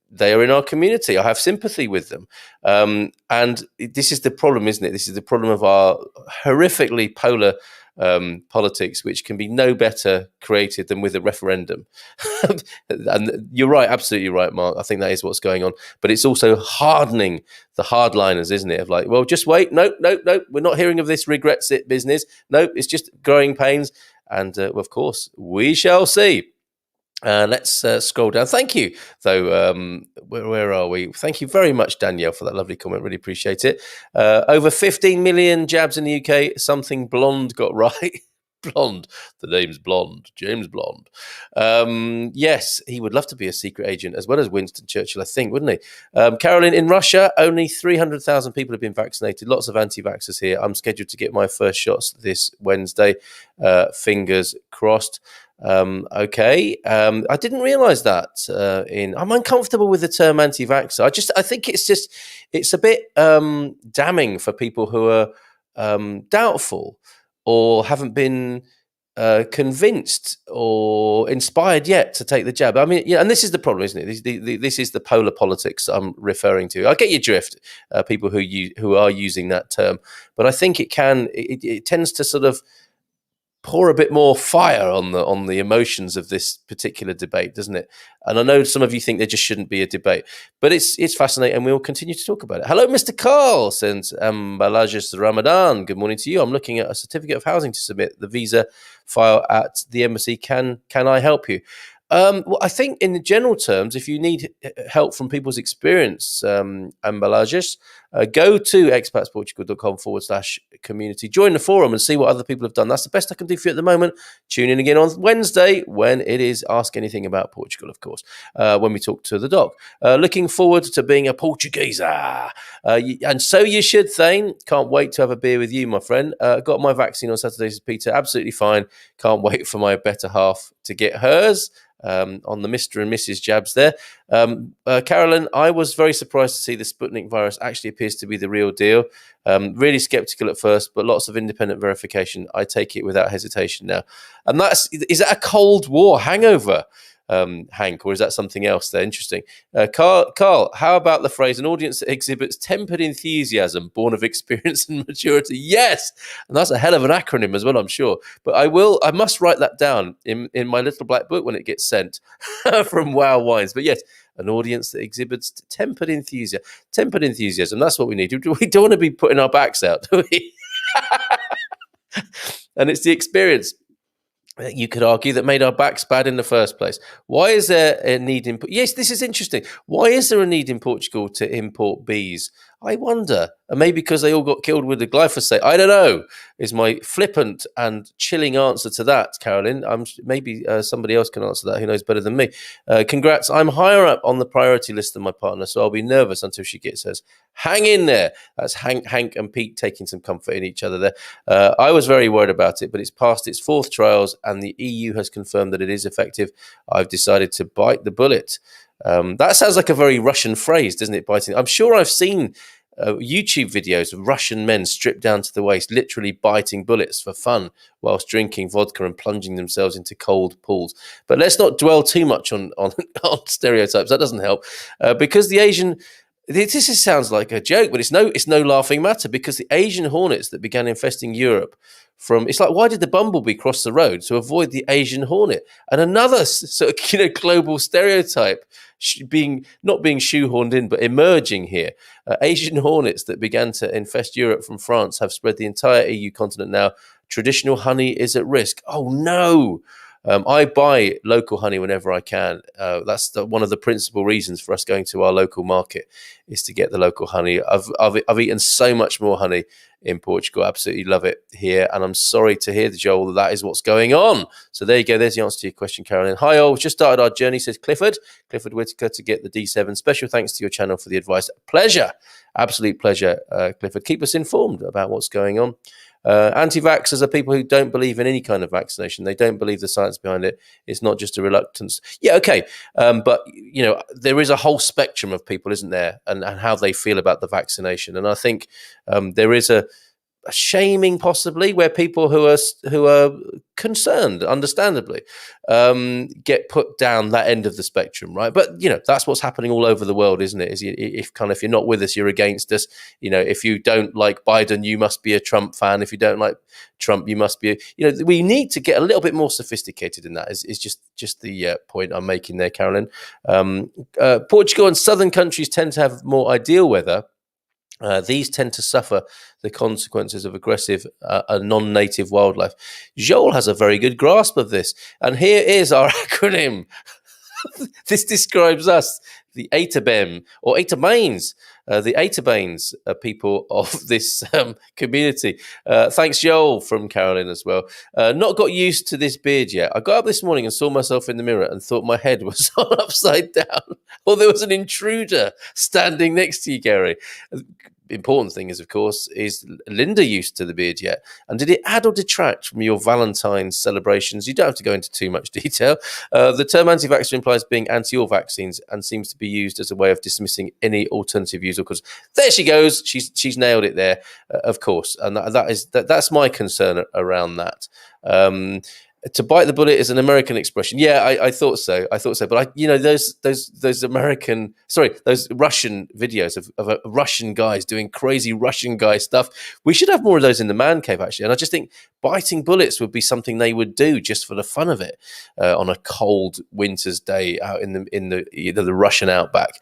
They are in our community. I have sympathy with them. And this is the problem, isn't it? This is the problem of our horrifically polar politics, which can be no better created than with a referendum. And you're right, absolutely right, Mark. I think that is what's going on. But it's also hardening the hardliners, isn't it? Of like, well, just wait. Nope. We're not hearing of this regrets it business. Nope, it's just growing pains. And of course, we shall see. Let's scroll down. Thank you, though. Where are we? Thank you very much, Danielle, for that lovely comment. Really appreciate it. Over 15 million jabs in the UK. Something Blonde got right. Blonde. The name's Blonde. James Blonde. Yes, he would love to be a secret agent as well as Winston Churchill, I think, wouldn't he? Carolyn, in Russia, only 300,000 people have been vaccinated. Lots of anti-vaxxers here. I'm scheduled to get my first shots this Wednesday. Fingers crossed. Okay. I didn't realize that I'm uncomfortable with the term anti-vaxxer. I think it's a bit damning for people who are doubtful or haven't been convinced or inspired yet to take the jab. I mean, and this is the problem, isn't it? This is the polar politics I'm referring to. I get your drift, people who are using that term, but I think it tends to sort of pour a bit more fire on the emotions of this particular debate, doesn't it? And I know some of you think there just shouldn't be a debate, but it's fascinating, and we'll continue to talk about it. Hello, Mr. Carl, since Ambalajas Ramadan. Good morning to you. I'm looking at a certificate of housing to submit the visa file at the embassy. Can I help you? Well, I think in general terms, if you need help from people's experience, Ambalajas, go to expatsportugal.com/community, join the forum and see what other people have done. That's the best I can do for you at the moment. Tune in again on Wednesday when it is Ask Anything About Portugal, of course, when we talk to the doc. Looking forward to being a Portuguese. And so you should, Thane. Can't wait to have a beer with you, my friend. Got my vaccine on Saturday, says Peter. Absolutely fine. Can't wait for my better half to get hers. On the Mr. and Mrs. jabs there. Carolyn, I was very surprised to see the Sputnik virus actually appears to be the real deal. Really skeptical at first, but lots of independent verification. I take it without hesitation now. And is that a Cold War hangover, Hank, or is that something else there? Interesting. Carl, how about the phrase, an audience that exhibits tempered enthusiasm, born of experience and maturity? Yes! And that's a hell of an acronym as well, I'm sure. But I must write that down in my little black book when it gets sent from Wow Wines. But yes, an audience that exhibits tempered enthusiasm. That's what we need. We don't want to be putting our backs out, do we? And it's the experience, you could argue, that made our backs bad in the first place. Why is there a need in... Yes, this is interesting. Why is there a need in Portugal to import bees? I wonder. And maybe because they all got killed with the glyphosate. I don't know, is my flippant and chilling answer to that, Carolyn. Maybe somebody else can answer that who knows better than me. Congrats. I'm higher up on the priority list than my partner, so I'll be nervous until she gets hers. Hang in there. That's Hank and Pete taking some comfort in each other there. I was very worried about it, but it's passed its 4th trials and the EU has confirmed that it is effective. I've decided to bite the bullet. That sounds like a very Russian phrase, doesn't it? Biting. I'm sure I've seen YouTube videos of Russian men stripped down to the waist, literally biting bullets for fun whilst drinking vodka and plunging themselves into cold pools. But let's not dwell too much on stereotypes. That doesn't help because the Asian... sounds like a joke, but it's no laughing matter, because the Asian hornets that began infesting Europe from, it's like, why did the bumblebee cross the road? To avoid the Asian hornet. And another sort of, global stereotype not being shoehorned in, but emerging here. Asian hornets that began to infest Europe from France have spread the entire EU continent now. Traditional honey is at risk. Oh no. I buy local honey whenever I can. That's one of the principal reasons for us going to our local market, is to get the local honey. I've eaten so much more honey in Portugal. Absolutely love it here. And I'm sorry to hear, Joel, that is what's going on. So there you go. There's the answer to your question, Carolyn. Hi, all. Just started our journey, says Clifford Whitaker, to get the D7. Special thanks to your channel for the advice. Pleasure. Absolute pleasure, Clifford. Keep us informed about what's going on. Anti-vaxxers are people who don't believe in any kind of vaccination. They don't believe the science behind it. It's not just a reluctance. Yeah, okay. But, there is a whole spectrum of people, isn't there, and how they feel about the vaccination. And I think there is a shaming, possibly, where people who are concerned, understandably, get put down that end of the spectrum, right? But that's what's happening all over the world, isn't it? If you're not with us, you're against us. If you don't like Biden, you must be a Trump fan. If you don't like Trump, you must be. We need to get a little bit more sophisticated in that. Is just the point I'm making there, Carolyn. Portugal and southern countries tend to have more ideal weather. These tend to suffer the consequences of aggressive non-native wildlife. Joel has a very good grasp of this. And here is our acronym. This describes us, the Atabem, or Atabanes, the Atabanes are people of this community. Thanks, Joel, from Carolyn as well. Not got used to this beard yet. I got up this morning and saw myself in the mirror and thought my head was on upside down, or there was an intruder standing next to you, Gary. Important thing is, of course, is Linda used to the beard yet? And did it add or detract from your Valentine's celebrations? You don't have to go into too much detail. The term anti-vaxxer implies being anti all vaccines and seems to be used as a way of dismissing any alternative views. Because there she goes, she's nailed it there, of course, and that's my concern around that. To bite the bullet is an American expression. Yeah, I thought so. But those Russian videos of Russian guys doing crazy Russian guy stuff. We should have more of those in the man cave, actually. And I just think biting bullets would be something they would do just for the fun of it on a cold winter's day out in the Russian outback.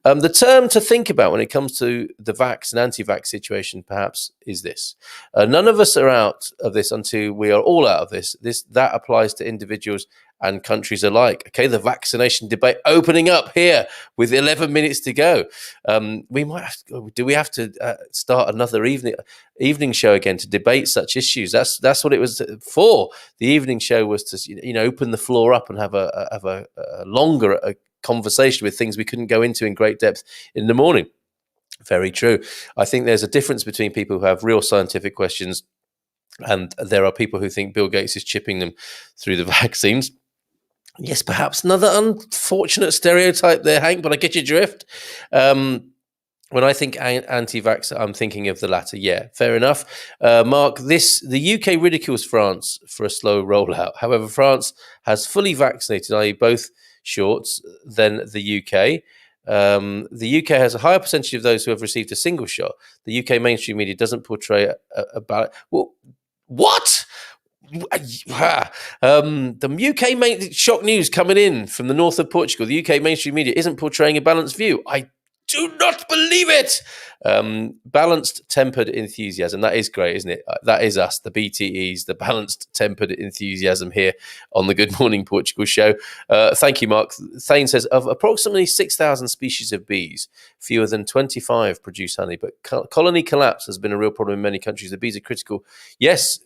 The term to think about when it comes to the vax and anti-vax situation, perhaps, is this: none of us are out of this until we are all out of this. That applies to individuals and countries alike. Okay, the vaccination debate opening up here with 11 minutes to go. We have to start another evening show again to debate such issues? That's what it was for. The evening show was to open the floor up and have a longer conversation with things we couldn't go into in great depth in the morning. Very true. I think there's a difference between people who have real scientific questions, and there are people who think Bill Gates is chipping them through the vaccines. Yes, perhaps another unfortunate stereotype there, Hank, but I get your drift. When I think anti-vax, I'm thinking of the latter. Yeah, fair enough. Mark, the UK ridicules France for a slow rollout. However, France has fully vaccinated, i.e. both shots, than the UK. The UK has a higher percentage of those who have received a single shot. The UK mainstream media doesn't portray a ballot. Well, what? The UK shock news coming in from the north of Portugal. The UK mainstream media isn't portraying a balanced view. I do not believe it. Balanced, tempered enthusiasm. That is great, isn't it? That is us, the BTEs, the balanced, tempered enthusiasm here on the Good Morning Portugal show. Thank you, Mark. Thane says, of approximately 6,000 species of bees, fewer than 25 produce honey, but colony collapse has been a real problem in many countries. The bees are critical. Yes,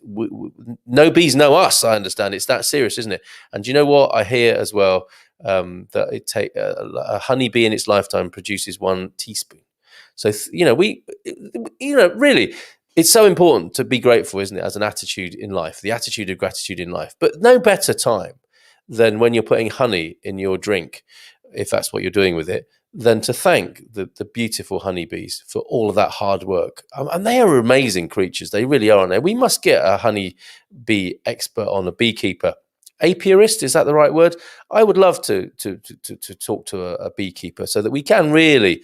no bees know us, I understand. It's that serious, isn't it? And do you know what? I hear as well that a honeybee in its lifetime produces 1 teaspoon. So, really, it's so important to be grateful, isn't it, as an attitude in life, the attitude of gratitude in life. But no better time than when you're putting honey in your drink, if that's what you're doing with it, than to thank the beautiful honeybees for all of that hard work. And they are amazing creatures. They really are, aren't they? We must get a honeybee expert on, a beekeeper. Apiarist, is that the right word? I would love to talk to a beekeeper so that we can really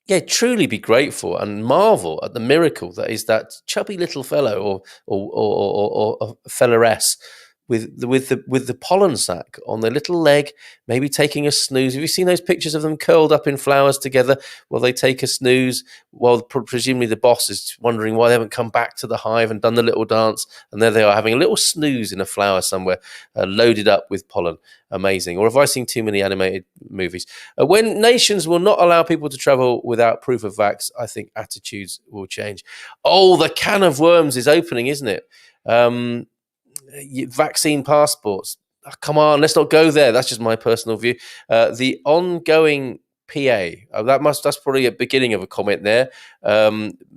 yeah, truly be grateful and marvel at the miracle that is that chubby little fellow or fellowess with the pollen sac on their little leg, maybe taking a snooze. Have you seen those pictures of them curled up in flowers together while they take a snooze? While presumably the boss is wondering why they haven't come back to the hive and done the little dance, and there they are having a little snooze in a flower somewhere, loaded up with pollen. Amazing. Or have I seen too many animated movies? When nations will not allow people to travel without proof of vax, I think attitudes will change. Oh, the can of worms is opening, isn't it? Vaccine passports. Oh, come on, let's not go there. That's just my personal view. The ongoing PA. That's probably a beginning of a comment there.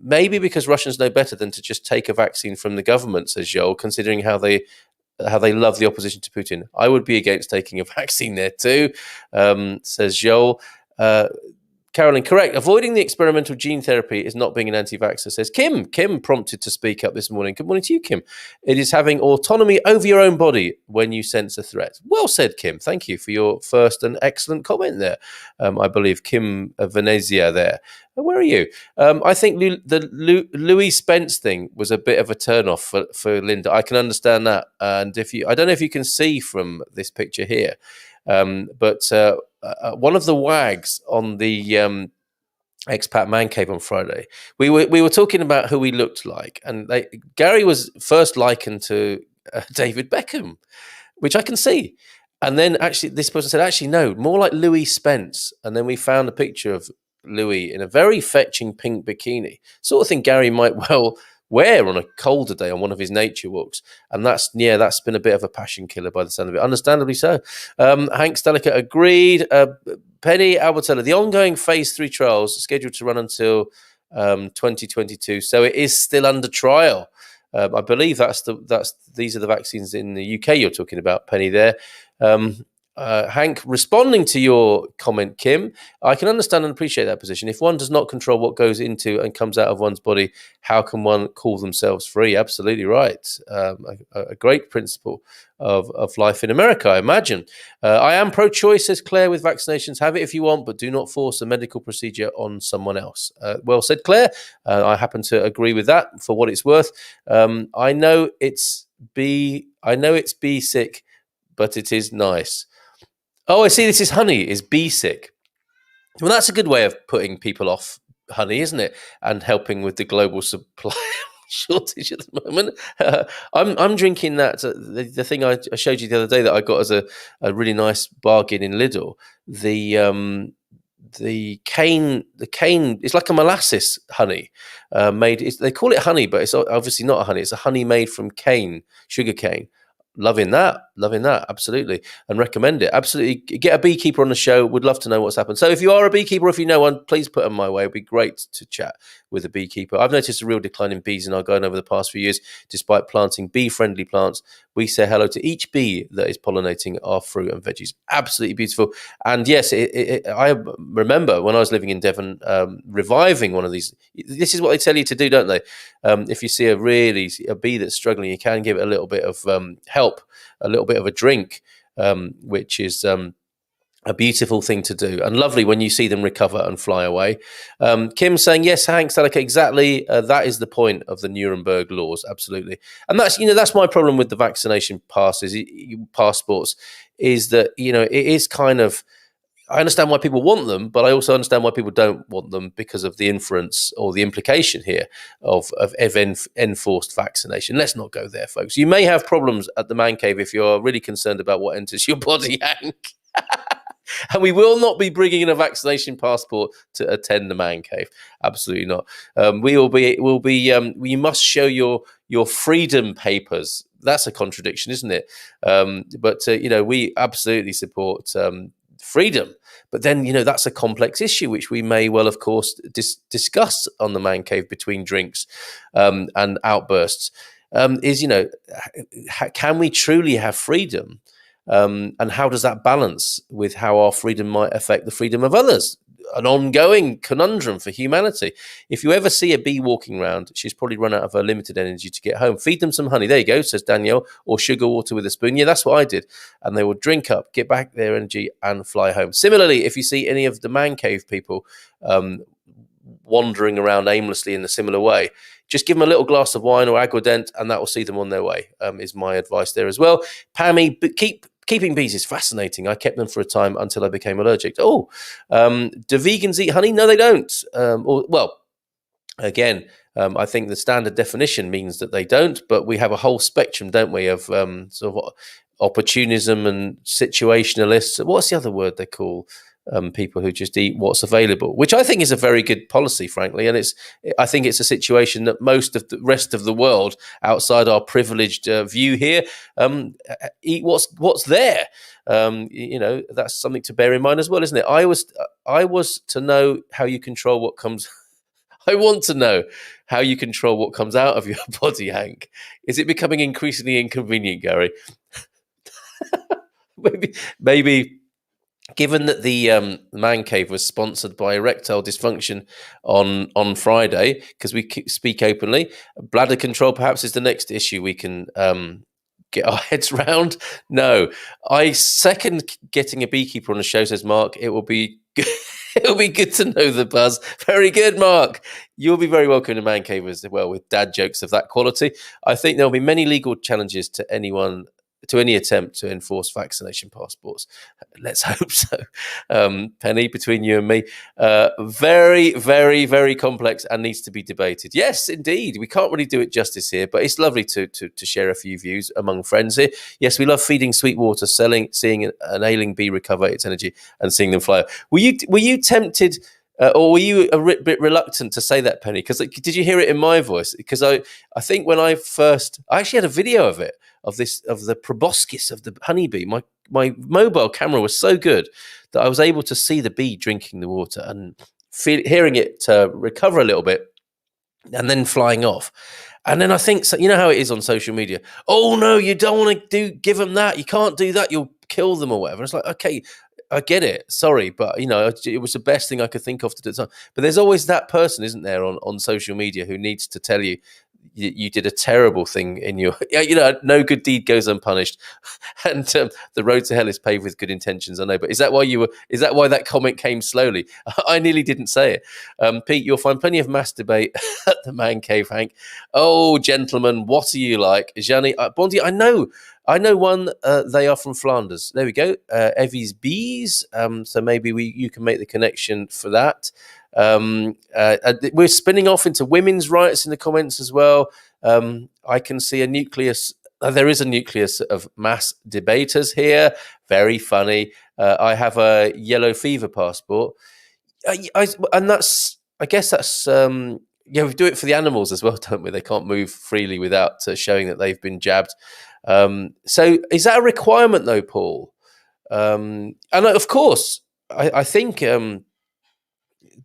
Maybe because Russians know better than to just take a vaccine from the government, says Joel, considering how they love the opposition to Putin. I would be against taking a vaccine there too, says Joel. Carolyn, correct. Avoiding the experimental gene therapy is not being an anti-vaxxer, says Kim. Kim prompted to speak up this morning. Good morning to you, Kim. It is having autonomy over your own body when you sense a threat. Well said, Kim. Thank you for your first and excellent comment there. I believe Kim Venezia there. Where are you? I think the Louis Spence thing was a bit of a turn-off for Linda. I can understand that. And I don't know if you can see from this picture here, but one of the wags on the Expat Man Cave on Friday, we were talking about who he looked like, and Gary was first likened to David Beckham, which I can see. And then actually this person said, actually, no, more like Louis Spence. And then we found a picture of Louis in a very fetching pink bikini, sort of thing Gary might well wear on a colder day on one of his nature walks. And that's been a bit of a passion killer by the sound of it, understandably so. Hank Stelica agreed. Penny Albertella, the ongoing phase 3 trials are scheduled to run until 2022, so it is still under trial. I believe these are the vaccines in the UK you're talking about, Penny. There, Hank, responding to your comment, Kim, I can understand and appreciate that position. If one does not control what goes into and comes out of one's body, how can one call themselves free? Absolutely right. A great principle of life in America, I imagine. I am pro-choice, says Claire, with vaccinations. Have it if you want, but do not force a medical procedure on someone else. Well said, Claire. I happen to agree with that for what it's worth. I know it's be sick, but it is nice. Oh, I see. This is honey, is bee sick. Well, that's a good way of putting people off honey, isn't it? And helping with the global supply shortage at the moment. I'm drinking that. The thing I showed you the other day that I got as a really nice bargain in Lidl. The cane. It's like a molasses honey made. They call it honey, but it's obviously not a honey. It's a honey made from sugar cane. Loving that, absolutely, and recommend it. Absolutely, get a beekeeper on the show. Would love to know what's happened. So if you are a beekeeper, if you know one, please put them my way. It'd be great to chat with a beekeeper. I've noticed a real decline in bees in our garden over the past few years. Despite planting bee-friendly plants, we say hello to each bee that is pollinating our fruit and veggies. Absolutely beautiful. And yes, I remember when I was living in Devon, reviving one of these. This is what they tell you to do, don't they? If you see a bee that's struggling, you can give it a little bit of help, a little bit of a drink, which is a beautiful thing to do, and lovely when you see them recover and fly away. Kim saying, yes, Hank Stelica, exactly. That is the point of the Nuremberg laws. Absolutely. And that's my problem with the vaccination passports, is that, it is kind of, I understand why people want them, but I also understand why people don't want them, because of the inference or the implication here of enforced vaccination. Let's not go there, folks. You may have problems at the man cave if you're really concerned about what enters your body, Hank. And we will not be bringing in a vaccination passport to attend the man cave. Absolutely not. You must show your freedom papers. That's a contradiction, isn't it? But we absolutely support freedom. But then, that's a complex issue, which we may well, of course, discuss on the man cave between drinks and outbursts. Can we truly have freedom? And how does that balance with how our freedom might affect the freedom of others? An ongoing conundrum for humanity. If you ever see a bee walking around, she's probably run out of her limited energy to get home. Feed them some honey. There you go, says Danielle, or sugar water with a spoon. Yeah, that's what I did. And they will drink up, get back their energy, and fly home. Similarly, if you see any of the man cave people, wandering around aimlessly in a similar way, just give them a little glass of wine or aguardent, and that will see them on their way, is my advice there as well. Pammy, but keeping bees is fascinating. I kept them for a time until I became allergic. Do vegans eat honey? No, they don't. Again, I think the standard definition means that they don't, but we have a whole spectrum, don't we, of sort of opportunism and situationalists. What's the other word they call people who just eat what's available, which I think is a very good policy, frankly. And I think it's a situation that most of the rest of the world outside our privileged view here eat what's there. That's something to bear in mind as well, isn't it? I was to know how you control what comes. I want to know how you control what comes out of your body, Hank. Is it becoming increasingly inconvenient, Gary? maybe. Given that the Man Cave was sponsored by Erectile Dysfunction on Friday, because we speak openly, bladder control perhaps is the next issue we can get our heads round. No, I second getting a beekeeper on the show, says Mark. It will be it'll be good to know the buzz. Very good, Mark. You'll be very welcome to Man Cave as well with dad jokes of that quality. I think there'll be many legal challenges to any attempt to enforce vaccination passports. Let's hope so. Penny, between you and me, very, very, very complex and needs to be debated. Yes, indeed. We can't really do it justice here, but it's lovely to share a few views among friends here. Yes, we love feeding sweet water, seeing an ailing bee recover its energy and seeing them fly. Were you tempted or were you a bit reluctant to say that, Penny? Because did you hear it in my voice? Because I think when I actually had a video of it, of the proboscis of the honeybee. My mobile camera was so good that I was able to see the bee drinking the water and hearing it recover a little bit and then flying off. And then I think, you know how it is on social media. Oh no, you don't want to give them that. You can't do that. You'll kill them or whatever. It's like, okay, I get it. Sorry, but it was the best thing I could think of to do. But there's always that person, isn't there, on social media who needs to tell you you did a terrible thing in your, no good deed goes unpunished, and the road to hell is paved with good intentions. I know, but is that why that comment came slowly? I nearly didn't say it. Pete, you'll find plenty of mass debate at the Man Cave, Hank. Oh, gentlemen, what are you like, Xana? Bondi, I know one. They are from Flanders. There we go. Evie's bees. So maybe you can make the connection for that. We're spinning off into women's rights in the comments as well. I can see a nucleus. There is a nucleus of mass debaters here. Very funny. I have a yellow fever passport. And that's, I guess that's, we do it for the animals as well, don't we? They can't move freely without showing that they've been jabbed. So is that a requirement though, Paul? And of course, I think,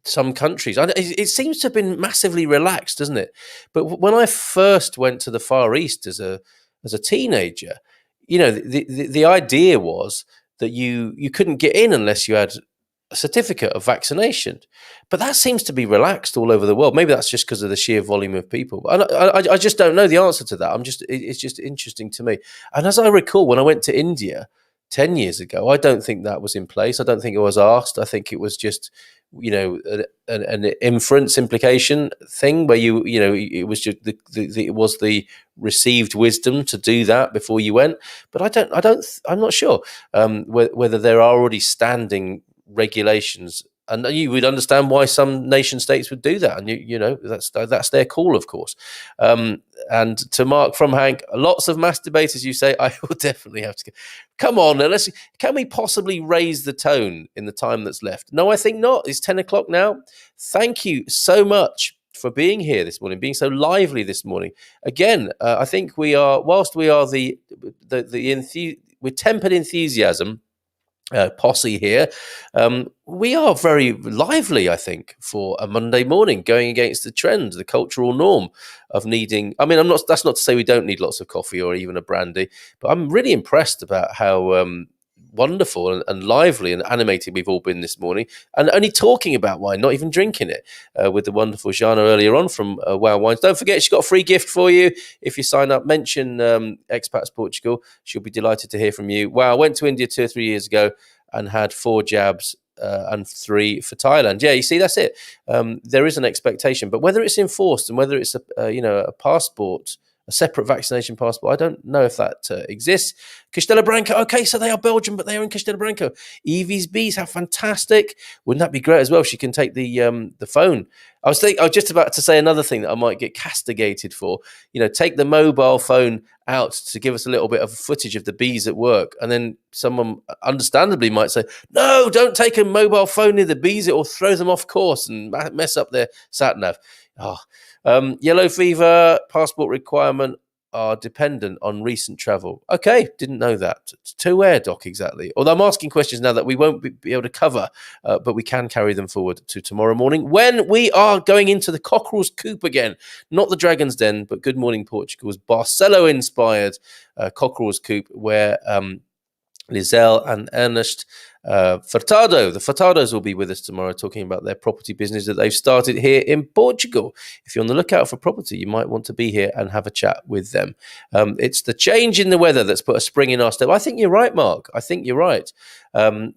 some countries, it seems to have been massively relaxed, doesn't it? But when I first went to the Far East as a teenager, the idea was that you couldn't get in unless you had a certificate of vaccination. But that seems to be relaxed all over the world. Maybe that's just because of the sheer volume of people. I just don't know the answer to that. It's just interesting to me. And as I recall, when I went to India 10 years ago, I don't think that was in place. I don't think it was asked. I think it was just, an inference implication thing where it was just it was the received wisdom to do that before you went. But I'm not sure whether there are already standing regulations, and you would understand why some nation states would do that, and that's their call, of course. And to Mark from Hank, lots of mass debate, as you say. I will definitely have to go. Come on, now, can we possibly raise the tone in the time that's left? No, I think not. It's 10 o'clock now. Thank you so much for being here this morning, being so lively this morning. Again, I think whilst we are with tempered enthusiasm, posse here, we are very lively, I think, for a Monday morning, going against the trend, the cultural norm of needing. I mean, that's not to say we don't need lots of coffee or even a brandy, but I'm really impressed about how wonderful and lively and animated we've all been this morning, and only talking about wine, not even drinking it, with the wonderful Xana earlier on from Wow Wines. Don't forget, she's got a free gift for you if you sign up. Mention Expats Portugal. She'll be delighted to hear from you. Wow, I went to India 2 or 3 years ago and had 4 jabs and 3 for Thailand. Yeah, you see, that's it. There is an expectation, but whether it's enforced and whether it's a passport, a separate vaccination passport, I don't know if that exists. Castelo Branco, okay, so they are Belgian, but they are in Castelo Branco. Evie's Bees, how fantastic! Wouldn't that be great as well? She can take the phone. I was just about to say another thing that I might get castigated for. Take the mobile phone out to give us a little bit of footage of the bees at work, and then someone understandably might say, "No, don't take a mobile phone near the bees; it will throw them off course and mess up their sat nav." Yellow fever passport requirement are dependent on recent travel. Okay, didn't know that. To where, Doc, exactly? Although I'm asking questions now that we won't be able to cover, but we can carry them forward to tomorrow morning when we are going into the Cockerel's Coop again. Not the Dragon's Den, but Good Morning Portugal's Barcelo-inspired Cockerel's Coop, where Lizelle and Ernest Furtado. The Furtados will be with us tomorrow talking about their property business that they've started here in Portugal. If you're on the lookout for property, you might want to be here and have a chat with them. It's the change in the weather that's put a spring in our step. I think you're right, Mark. I think you're right. I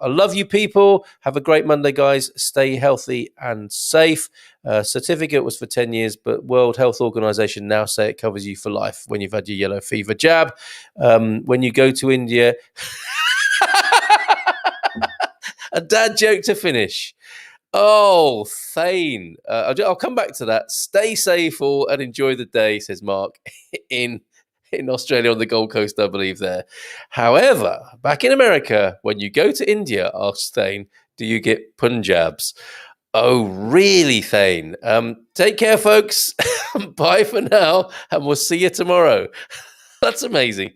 love you people. Have a great Monday, guys. Stay healthy and safe. Certificate was for 10 years, but World Health Organization now say it covers you for life when you've had your yellow fever jab. When you go to India... A dad joke to finish. Oh, Thane. I'll come back to that. Stay safe all and enjoy the day, says Mark, in Australia on the Gold Coast, I believe there. However, back in America, when you go to India, asks Thane, do you get punjabs? Oh, really, Thane? Take care, folks. Bye for now, and we'll see you tomorrow. That's amazing.